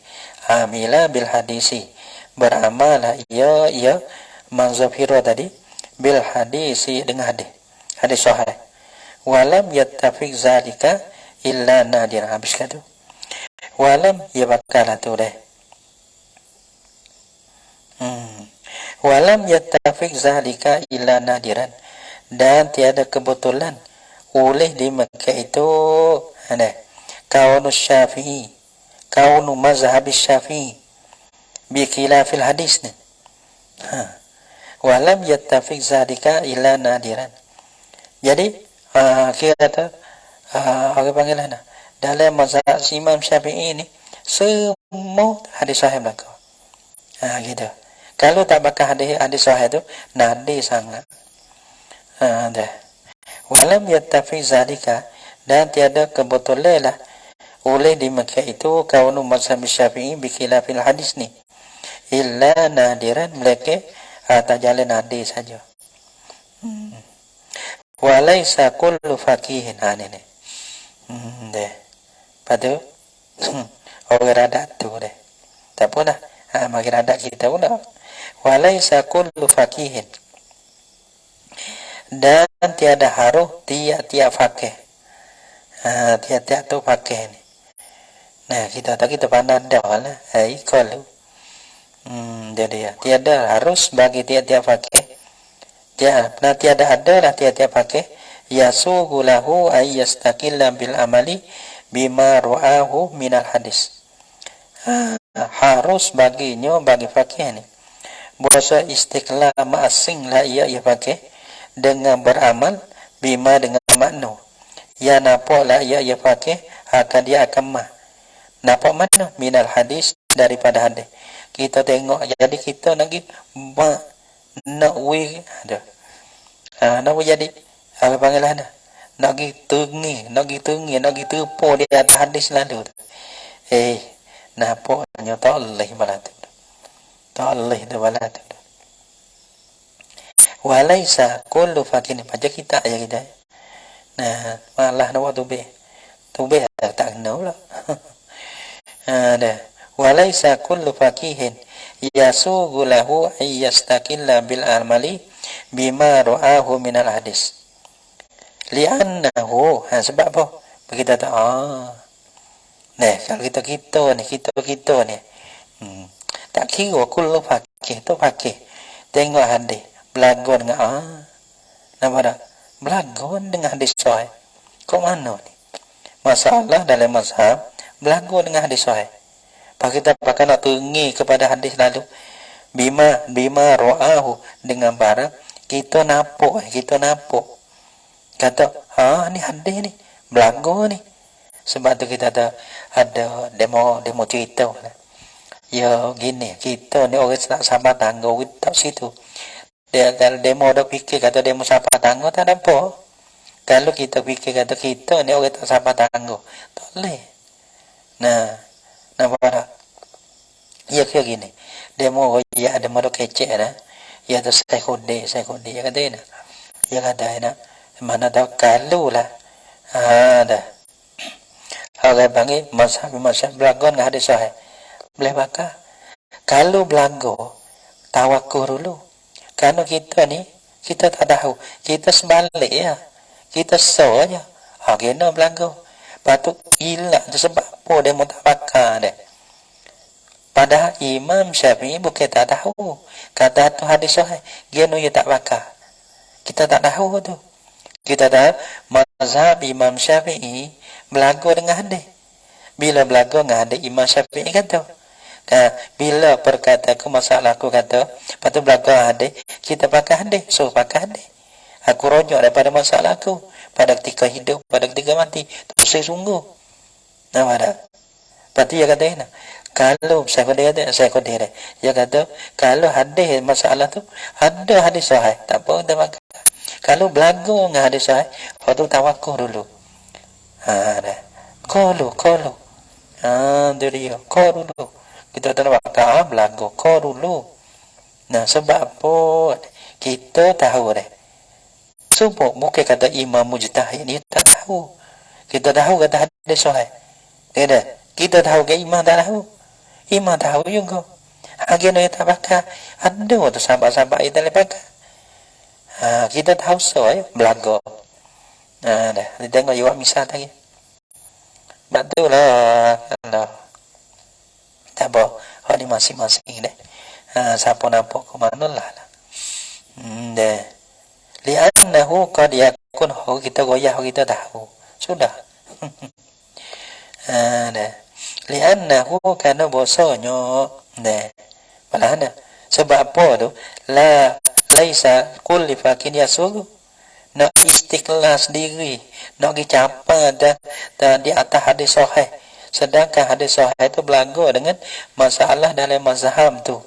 Amila bil hadisi. Beramal ia mazhab hiro tadi bil hadisi dengan hadis. Hadis sahih. Walam yattafiq zalika illa nadir. Habis kata. Walam ia bakalah tu deh. Walam yattafiq zalika illa nadiran. Dan tiada kebetulan oleh di Mekah itu kaunu Syafi'i, kaunu mazhab Syafi'i bi khilafil hadis ni. Walam yattafiq zalika illa nadiran. Jadi kata orang panggil dalam mazhab Imam Syafi'i ni semua hadis sahih belaka. Gitu. Kalau tak bakal hadis sahih tu nadir sangat. Dah. Walam yattafi zalika, dan tiada kebetulan lah oleh di Mekah itu kaunu mazhab Syafi'i bi khilafil hadis ni illa nadiran, mereka tak jalan nadir saja. Walaisa kullu faqihin ni. Deh. Padu orang radak tu deh. Tak apa dah. Bagi radak kita pun dah. Walaisa kullu faqihin, dan tiada harus tiap-tiap fakih. Tiap-tiap tu fakih ni. Nah, kita pandang dah lah. Kalau jadi tiada harus bagi tiap-tiap fakih. Tiada ada lah tiap-tiap fakih. Yasugu lahu ay yastaqilla bil amali bima ru'ahu minal hadis. Harus baginya, bagi fakih ni, bahasa istiqlal ma'asing lah ia fakih dengan beramal bima dengan makna. Ya nampak lah ia fakih akan dia akan nampak mana minal hadis, daripada hadis. Kita tengok, jadi kita lagi nak ada. Nak jadi apa panggil ada? Nak gi terpo di atas hadis lalu. Nampaknya tak boleh malah tu. Tak boleh tu malah tu. Walaisa kullu fakin, macam kita aja kita. Nah, malah nak tubeh tak kena pula. Dah. Walaisa kullu fakihin yasugu lahu ay yastaqilla bil amali bima ra'ahu min al hadis. Li'annahu, sebab apa? Kita tak nah, kalau kita ni tak kira kullu fakih tu fakih. Tengok hadis belagun dengan nama dah belagun dengan hadis sahih. Kok mana ni? Masalah dalam mazhab belagun dengan hadis sahih. Pak kita pakai nak tengi kepada hadis lalu bima ra'ahu, dengan barang kita nampak kata ni hadis ni belagun ni. Sebab tu kita ada demo cerita lah. Ya gini, kita ni orang tak sabar tangga tak situ. Dia kalau demo dah fikir kata demo sabar tangga tak ada apa. Kalau kita fikir kata kita ni orang tak sabar tangga, tak boleh. Nah, nampak tak? Ya kira gini. Demo ya demo dah kecek dah. Ya tu sekode ya kata ini. Ya kata ini. Mana tahu kalau lah. Dah. Orang panggil mazhab belagun dengan hadis sahih. Boleh bakal. Kalau belagu tawakkul dulu. Kalau kita ni kita tak tahu, kita sebalik ya. Kita saja. Kena belagu. Patut gila tu sebab apa dia mutafakar dia. Padahal Imam Syafi'i bukan tak tahu. Kata tu hadis sahih, dia tak bakal. Kita tak tahu tu. Kita tahu mazhab Imam Syafi'i belagu dengan hadis. Bila belagu dengan hadis, Imam Syafi'i kata, bila perkataanku masalah aku kata, patut belagu hadis, kita pakai hadis, so pakai hadis. Aku rujuk daripada masalah aku pada ketika hidup, pada ketika mati. Tu saya sungguh. Nampak tak? Lepas tu dia kata, kalau saya kata, dia kata, kalau hadis masalah tu, ada hadis sahih, tak apa, kita pakai. Kalau belagu dengan hadis sahih, patut tawakkul dulu. Dah. Kalau. Dia kau dulu. Kita tak nak belagu, kau dulu. Nah, sebab apa? Kita tahu dah. Semua bukan kata imam mujtahid ni tak tahu. tahu. Kita tahu kata hadis sahih. Tidak. Kita tahu ke imam tak tahu. Imam tahu juga. Agen yang tak pakai. Ada tu sahabat-sahabat kita boleh pakai. Kita tahu sahih belaga. Dah. Kita tengok jawab misal tadi. Betul lah. Tak apa. Hari masing-masing deh. Siapa nampak ke mana lah. Deh. Li'annahu qad yakun kita goyah kita tahu. Sudah. Deh. Li'annahu karena bosonyo. Deh. Mana? Sebab apa tu? Laisa kulli fakin yasugu. Nak istiqlal sendiri. Nak dicapa dan di atas hadis sahih. Sedangkan hadis sahih itu berlagu dengan masalah dalam mazhab tu.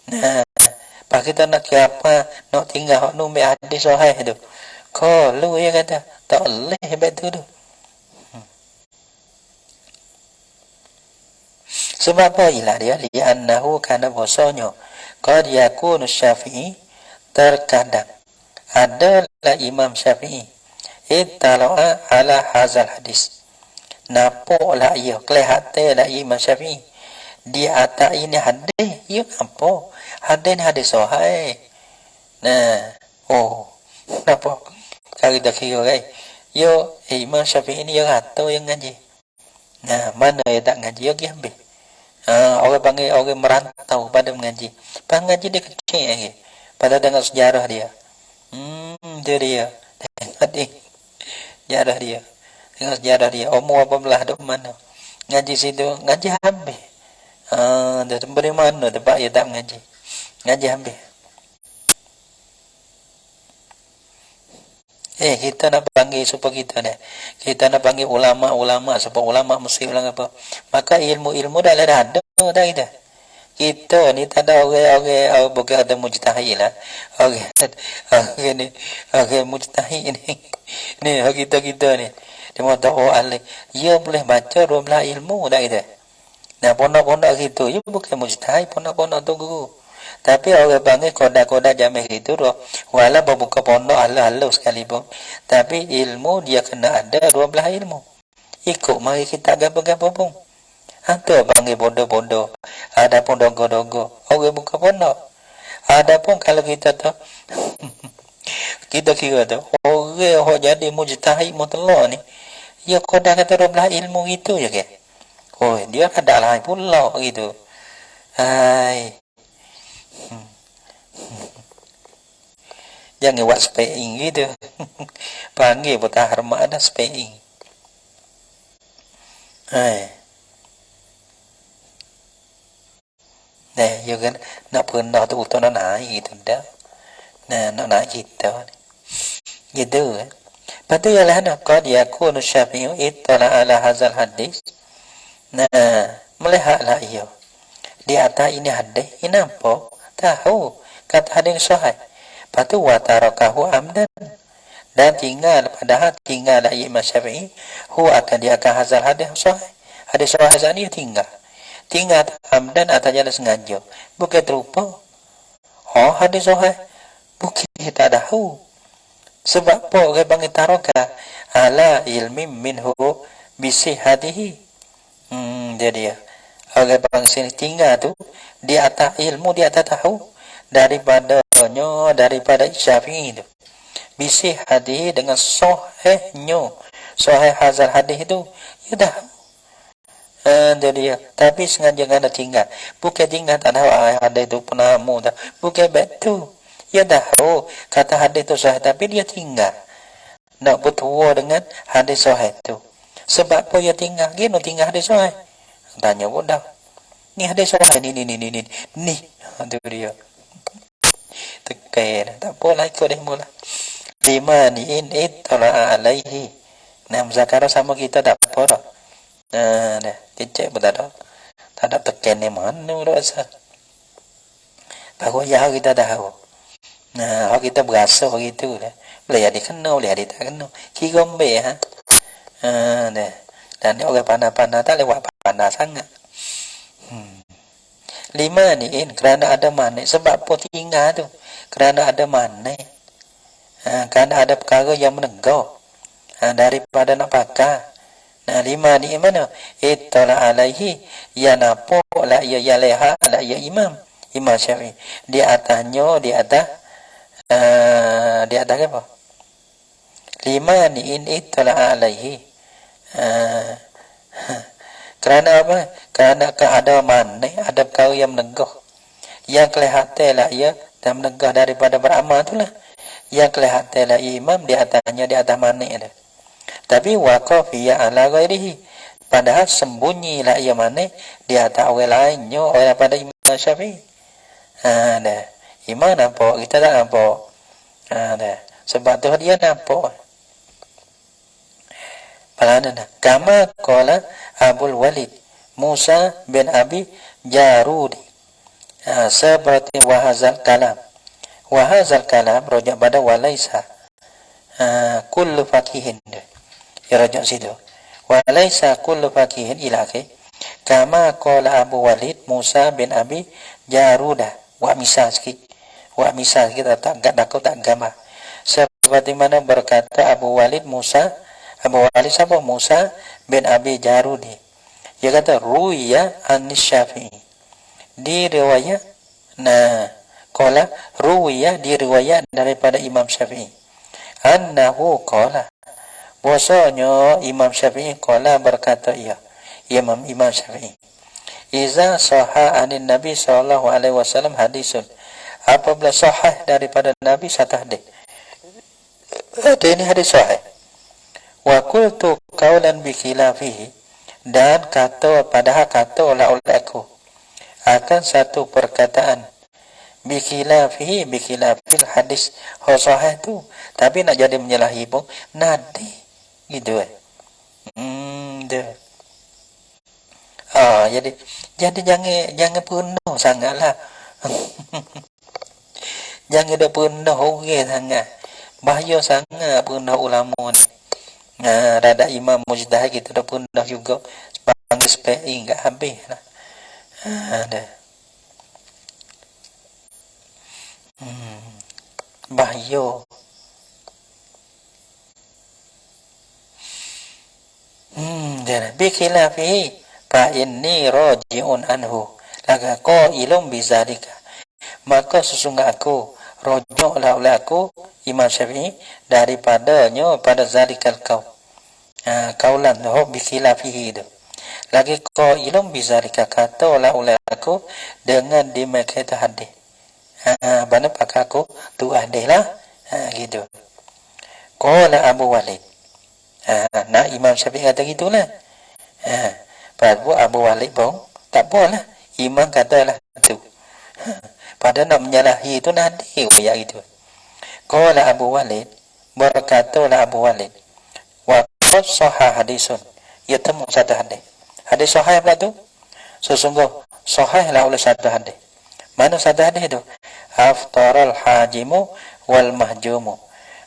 Nah, pak kita nak apa? Nak tinggal hak numbe hadis sahih tu. Kalau ya kata tak boleh betul tu. Sebab apa ilah dia? Li'annahu kana bosonyo qad yakunu Syafi'i terkadang adalah Imam Syafi'i ittala'a ala hazal hadis. Nampaklah ia kelihatan lah Imam Syafi'i di atas ini hadis. Ya nampak hadis ni hadis sahih. Nah, nampak kalau kita kira kan, yo Imam Syafi'i ni yang atau yang ngaji. Nah, mana yang tak ngaji yo pergi ambil. Orang panggil orang merantau pada mengaji. Pengaji dia kecil lagi. Pada dengan sejarah dia. Dia. Tengok sejarah dia. Tengok sejarah dia. Umur apa belah duk mana. Ngaji situ, ngaji habis. Dia dari mana tempat dia tak mengaji. Ngaji habis. Kita nak panggil supaya kita nak panggil ulama supaya ulama mesti ulang apa. Maka ilmu dah ada dah kita. Kita ni tak ada orang bukan ada mujtahid lah. Orang ni mujtahid ni. Ni kita ni. Dia mau tahu ahli. Dia boleh baca 12 ilmu dah kita. Nah, pondok-pondok gitu, dia bukan mujtahid, pondok-pondok tu guru. Tapi orang panggil koda-koda jamih itu walaupun buka pondok halus sekalipun. Tapi ilmu dia kena ada 12 ilmu. Ikut mari kita gapa-gapa pun. Ada panggil bodoh-bodoh. Ada pun dogo-dogo. Orang buka pondok. Ada pun kalau kita tu kita kira tu orang jadi mujtahid mutlak ni. Dia koda kata 12 ilmu itu je ke. Dia ada lain pula gitu. Hai. Jangan buat spaying gitu. Panggil putah hormat ada spaying. Nah, ya kan nak pernah tu utang nak naik gitu dah. Nah, nak naik kita. Gitu kan. Patu ialah nak qad yakunu Syafi'i ittala ala hazal hadis. Nah, melihatlah ia. Di atas ini hadis, ini nampak tahu kata hadis sahih. Patu wa tarakahu amdan. Dan padahal tinggal Imam Syafi'i akan dia akan hazal hadis sahih. Hadis sahih ni tinggal amdan atau jalan sengaja. Bukan terlupa. Hadis sahih bukan kita tahu. Sebab apa orang panggil taraka ala ilmi minhu bisihatihi. Jadi orang panggil sini tinggal tu di atas ilmu, di atas tahu daripada Syafi'i itu. Bisihatihi dengan sahihnya. Sahih hazal hadis itu ya dah. Jadi tapi sengaja kena tinggal. Bukan tinggal tak tahu hadis itu pernah dah. Bukan betul. Ya tahu kata hadis itu sahih tapi dia tinggal. Nak bertua dengan hadis sahih itu. Sebab apa dia tinggal? Dia nak tinggal hadis sahih. Tanya bodoh. Ni hadis sahih ni. Itu dia. Tekan. Tak apalah ikut dia mula. Lima ni ittala alaihi. Nah, Zakaria sama kita tak apa dah. Dah. Cek pun tak ada. Tak ada tekan ni mana rasa. Baru ya kita tahu. Nah, kita berasa begitu dah. Boleh jadi kena, boleh jadi tak kena. Kira ambil dah. Dan orang pandai-pandai tak lewat pandai sangat. Lima ni kerana ada mana. Sebab apa tinggal tu? Kerana ada mana. Kerana ada perkara yang menegak. daripada nak pakar. Nah, 5 ni mana? Ittala alaihi, ya napo la ya leha la ya Imam Syafi'i. Di atasnya, di atas apa? 5 ni ittala alaihi. Kerana apa? Kerana keadaman ni ada perkara yang menegah. Yang kelihatan lah ia dan menegah daripada beramal itulah. Yang kelihatan lah imam di atasnya, di atas manik ada. Tapi waqafiyya ala ghairihi, padahal sembunyi lah ia manik di atas orang lainnya, orang daripada Imam Syafi'i. Dah. Imam nampak, kita tak nampak. Dah. Sebab tu dia nampak. Palana kama qala Abul Walid Musa bin Abi Jarudi. Seperti wahazal kalam rojak pada walaisa kullu fakihin. Ya rojak situ. Walaisa kullu fakihin ilahi kama qala Abu Walid Musa bin Abi Jarudah wa misal kita tak gambar. Seperti mana berkata Abu Walid siapa? Musa bin Abi Jarudi. Dia kata ruya anis Syafi'i. Di riwayat qala ruya di riwayat daripada Imam Syafi'i. Annahu qala. Bahasanya Imam Syafi'i qala berkata Imam Syafi'i. Iza sahha anin Nabi sallallahu alaihi wasallam hadisun. Apabila sahih daripada Nabi satu hadis. Ini hadis sahih. Wa qultu qawlan bi khilafihi, dan padahal kata oleh aku akan satu perkataan bi khilafil hadis sahih tu, tapi nak jadi menyalahi pun nanti gitu dah. Jadi jangan penuh sangatlah. Jangan dah penuh orang sangat. Bahaya sangat penuh ulama ni. Rada imam mujtahid kita dah pun dah juga panggil SPI enggak habis lah. Dah. Bahaya. Jangan bikhilafi fa inni raji'un anhu laga qailum bizalika, maka sesungguhnya aku rojoklah oleh aku Imam Syafi'i daripadanya pada zalikal kaulan bikhilafihi itu. Lagi qailum bizalika, kata oleh aku dengan dimakai hadis. Bana pakai aku tu hadis lah. Gitu. Qala Abu Walid. Nak Imam Syafi'i kata gitulah. Pada Abu Walid pun tak boleh. Imam katalah tu. Pada nak menyalahi itu nanti ya gitu. Qala Abu Walid, berkatalah Abu Walid, wa qad sahha hadisun. Ya temu satu hadis. Hadis sahih pula tu. Sesungguh sahihlah oleh satu hadis. Mana satu hadis itu? Aftaral hajimu wal mahjumu.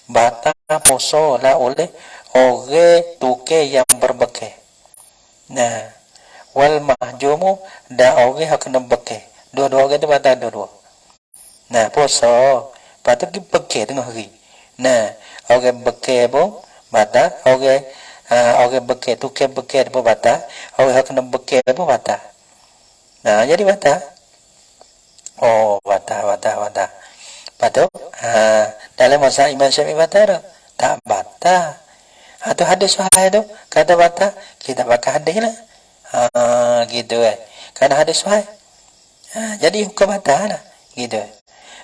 Batal puasa lah oleh orang tuke yang berbekai. Nah, wal mahjumu dan orang yang kena bekai. Dua-dua orang itu batal dua-dua. Nah, puasa patut pergi bekai tengah hari. Nah, orang bekai pun batal, orang bekai tuke bekai pun batal, orang yang kena bekai pun batal. Nah, jadi batal. Batal. Patut dalam masa Imam Syafi'i batal tak batal. Atau hadis sahih tu kata batal, kita pakai hadis lah. Gitu Karena hadis sahih. Jadi hukum batal lah. Gitu.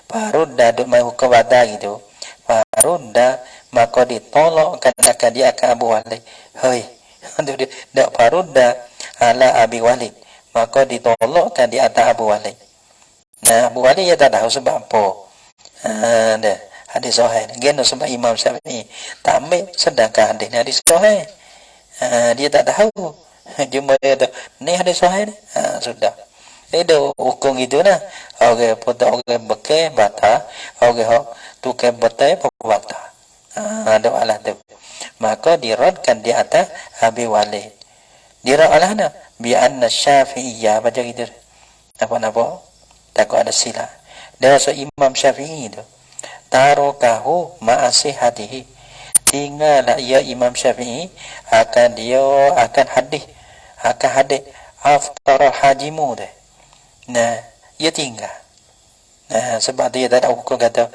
Baru dah duk mai hukum batal gitu. Baru dah maka ditolak katakan dia akan Abu Walid. Hoi. Dak baru dah ala Abi Walid. Maka ditolakkan di atas Abu Walid. Nah, Abu Walid dia tak tahu sebab apa. Dah hadis sahih. Geno sebab Imam Syafi'i tak ambil, sedangkan hadis sahih. Dia tak tahu. Cuma dia tahu ni hadis sahih ni. Sudah. Itu hukum itu nah. Orang putar orang bekai batal, orang tukar betai batal. Ada alah tu. Maka diradkan di atas Abi Walid. Dirad alahna bi anna Syafi'iyya baca gitu. Apa-apa? Takut ada silap. Dan so Imam Syafi'i itu tarukahu ma'asihatihi, tinggallah ia Imam Syafi'i akan hadis aftar hajimu deh. Nah, ia tinggal. Nah, sebab dia tak ada hukum kata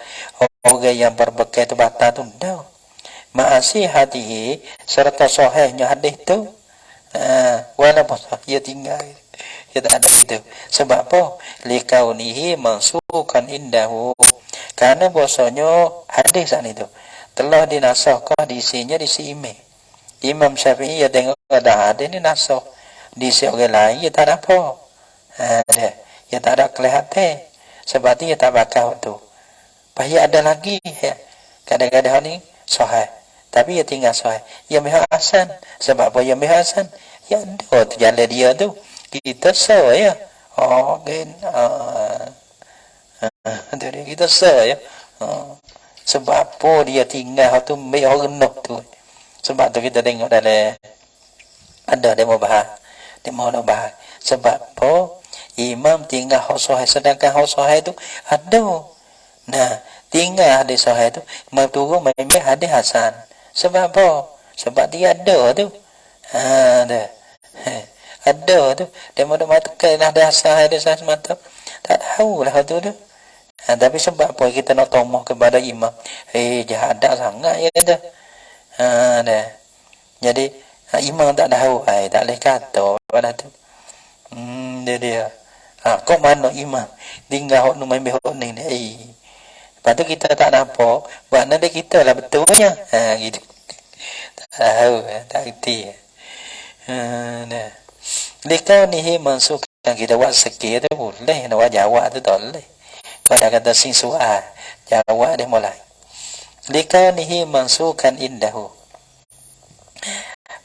orang yang berbekal tu batal tu dah. Ma'asi hadihi serta sahihnya hadis tu. Walaupun ia tinggal. Ia tak ada itu. Sebab apa? Likaunihi mansukan indahu. Karena bahasanya hadis saat itu telah dinasahkan diisinya diisi Imam Syafi'i ia tengok ada hadis ni nasah. Diisi orang lain ia tak ada apa. Ia tak ada kelihatan. Sebab tu ia tak bakal tu. Pahaya ada lagi. Kadang-kadang ni sahih. Tapi ia tinggal sahih. Ia mihak hasan. Sebab apa ia mihak hasan? Ya ada tu jalan dia tu. Kita sah ya. Jadi kita sah ya. Sebab apa dia tinggal tu mihak rendah tu. Sebab tu kita tengok dalam ada demo bahas. Sebab apa? Imam tinggal hak sahih sedangkan hak sahih tu ada. Nah, tinggal hadis sahih tu turun memang hadis hasan. Sebab apa? Sebab dia ada tu. Ada. Ada tu. Dia mau matakan hadis hasan semata. Tak tahu lah tu tu. Tapi sebab apa kita nak tomah kepada imam? Jahat sangat ya dah. Dah. Jadi imam tak tahu, tak boleh kata pada tu. Dia. Kau mana imam? Tinggal hok nu main behok ni. Lepas tu kita tak nampak, buat nanti kita lah betulnya. Gitu. Tak tahu, tak reti. Nah. Likaunihi mansukan kita buat sekir tu boleh, nak buat jawab tu tak boleh. Kau dah kata sing soal, jawab dia mulai. Likaunihi mansukan indahu.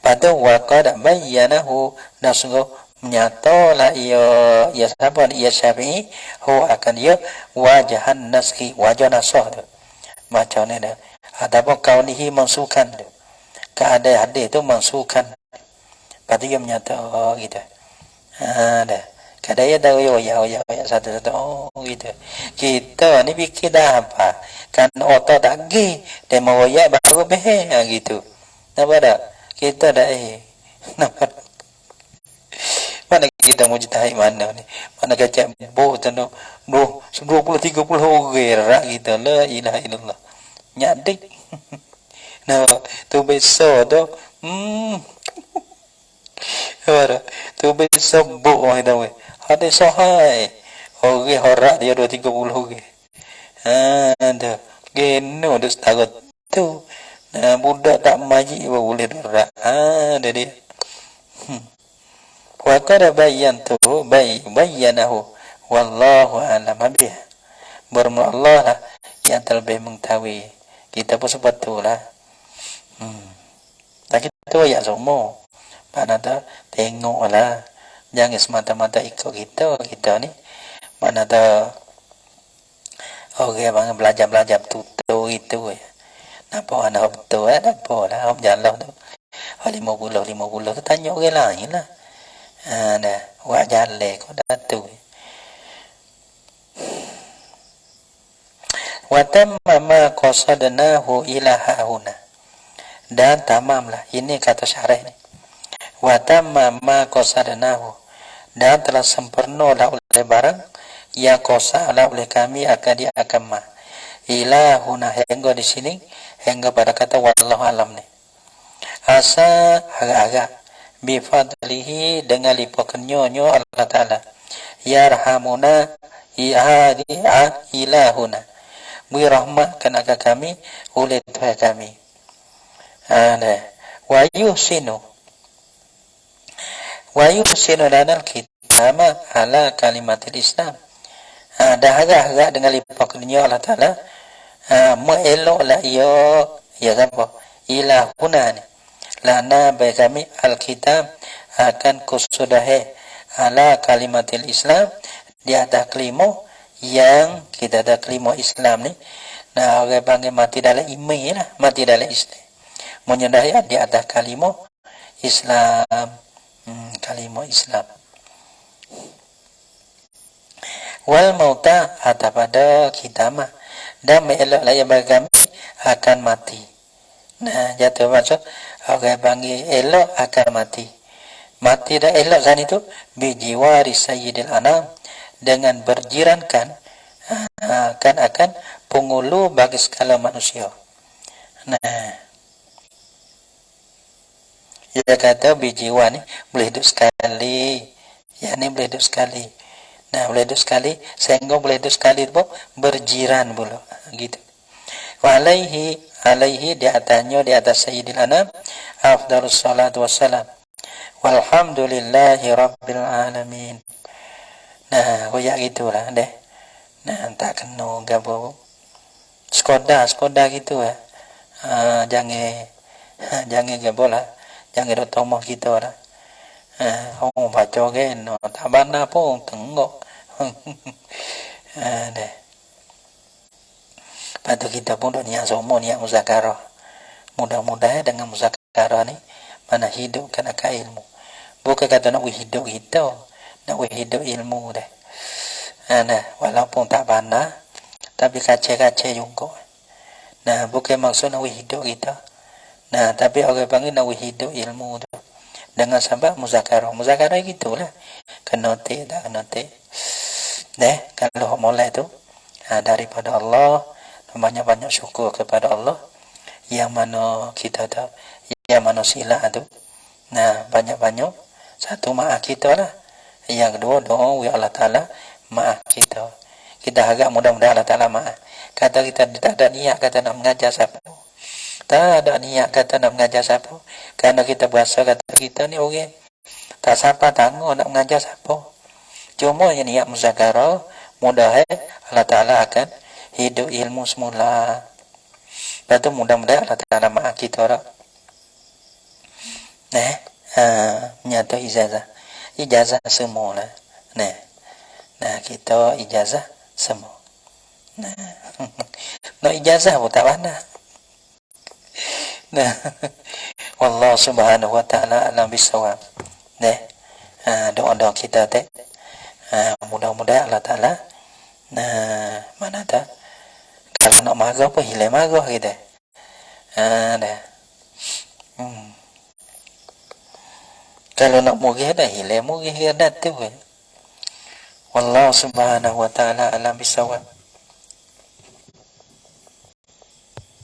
Pada waqad bayyanahu nasungguh menyatalah ia siapa ia Syafi'i huwa akan dia wajahan naski wajah nasah tu macam ni dah ataupun kaunihi mansukan tu keadaan hadis tu mansukan pada dia menyata gitu dah kadang dia tahu ya satu gitu kita ni fikir dah apa kan otak tak gi dia mau ya baru beh gitu nampak tak kita dah nampak mana kita mau jahit mana ni? Mana kacak boh tanah boh 20-30 orang rak kita la ilaha illallah. Nyadik. Nah, tu besar tu. Apa tu besar boh orang tahu. Ada sahai. Orang horak dia 2-30 orang. Ada. Geno tu setara tu. Nah, budak tak majik boleh rak. Ada dia. Wa qad bayyantuhu bayyanahu wallahu a'lam bih. Bermula Allah lah yang terlebih mengetahui. Kita pun sebetullah. Tak kita ya semua. Mana dah tengoklah. Jangan semata-mata ikut kita ni. Mana dah orang belajar tutur itu ya. Nampak anak betul nampak lah jalan tu. 50 tu tanya orang lain lah. Dah buat jalan kau dah tu. Wa tamma qasadnahu ila hauna. Dan tamamlah ini kata syarah ni. Wa tamma qasadnahu dan telah sempurnalah oleh barang yang qasala oleh kami akan mah. Ila huna hingga di sini hingga pada kata wallahu alam ni. Asa agak-agak bifadlihi dengan lipakannya Allah Ta'ala yarhamuna ilahuna birahmat kenakan kami oleh Tuhan kami wa yuhsinu lanal kitama ala kalimatil Islam dah agak-agak dengan lipakannya Allah Ta'ala mengeloklah ya apa ilahuna ni lana baik kami Alkitab akan kusudahi ala kalimatil Islam di atas kelima yang kita ada kelima Islam ni. Nah orang panggil mati dalam iman lah, mati dalam Islam menyudahi di atas kalima Islam. Kalima Islam wal mauta atas pada kita mah dan melok layak bagi kami akan mati Nah, jatuh masuk orang panggil elok akan mati. Mati dah elok kan itu bijiwari sayyidil anam, dengan berjirankan kan akan penghulu bagi segala manusia. Nah, dia kata bijiwa ni boleh hidup sekali. Ya ni boleh hidup sekali. Nah, boleh hidup sekali, sehingga boleh hidup sekali itu berjiran pula. Gitu. Wa alaihi di atasnya, di atas sayyidil anam, afdalus salatu wassalam. Walhamdulillahi rabbil alamin. Nah, koyak gitulah deh. Nah, tak kena gapo. Skoda gitu lah. Jangan gapo lah. Jangan dok tomoh kita lah. Hong baca ke no tak bana pun tengok. Deh. Patu kita pun niat semua niat muzakarah. Mudah-mudahan dengan muzakarah ni mana hidup kena ka ilmu. Bukan kata nak hidup kita, nak hidup ilmu dah. Nah, walaupun tak bana, tapi kaca-kaca juga. Nah, bukan maksud nak hidup kita. Nah, tapi orang panggil nak hidup ilmu tu. Dengan sebab muzakarah. Muzakarah gitulah. Kena tik, tak kena tik. Kalau mulai tu, daripada Allah, banyak-banyak syukur kepada Allah. Yang mana kita tahu, yang mana sila tu. Nah, banyak-banyak. Satu maaf kita lah. Yang kedua, doa wa Allah Ta'ala maaf kita. Kita harap mudah-mudahan Allah Ta'ala maaf. Kata kita tak ada niat kata nak mengajar siapa. Tak ada niat kata nak mengajar siapa. Kerana kita berasa kata kita ni orang tak siapa tangguh nak mengajar siapa. Cuma yang niat muzakarah, mudah Allah Ta'ala akan hidup ilmu semula. Lepas tu mudah-mudahan Allah Ta'ala maaf kita lah. Menyata ijazah semua lah. Nah, kita ijazah semua. Nah, ijazah pun tak mana. Nah, wallahu subhanahu wa ta'ala alam bisawab. Doa-doa kita teh. Mudah-mudahan Allah Ta'ala. Nah, mana tak? Kalau nak marah pun hilang marah kita. Kalau nak murih dah hilang murih dah tu. Wallahu subhanahu wa ta'ala alam bisawab.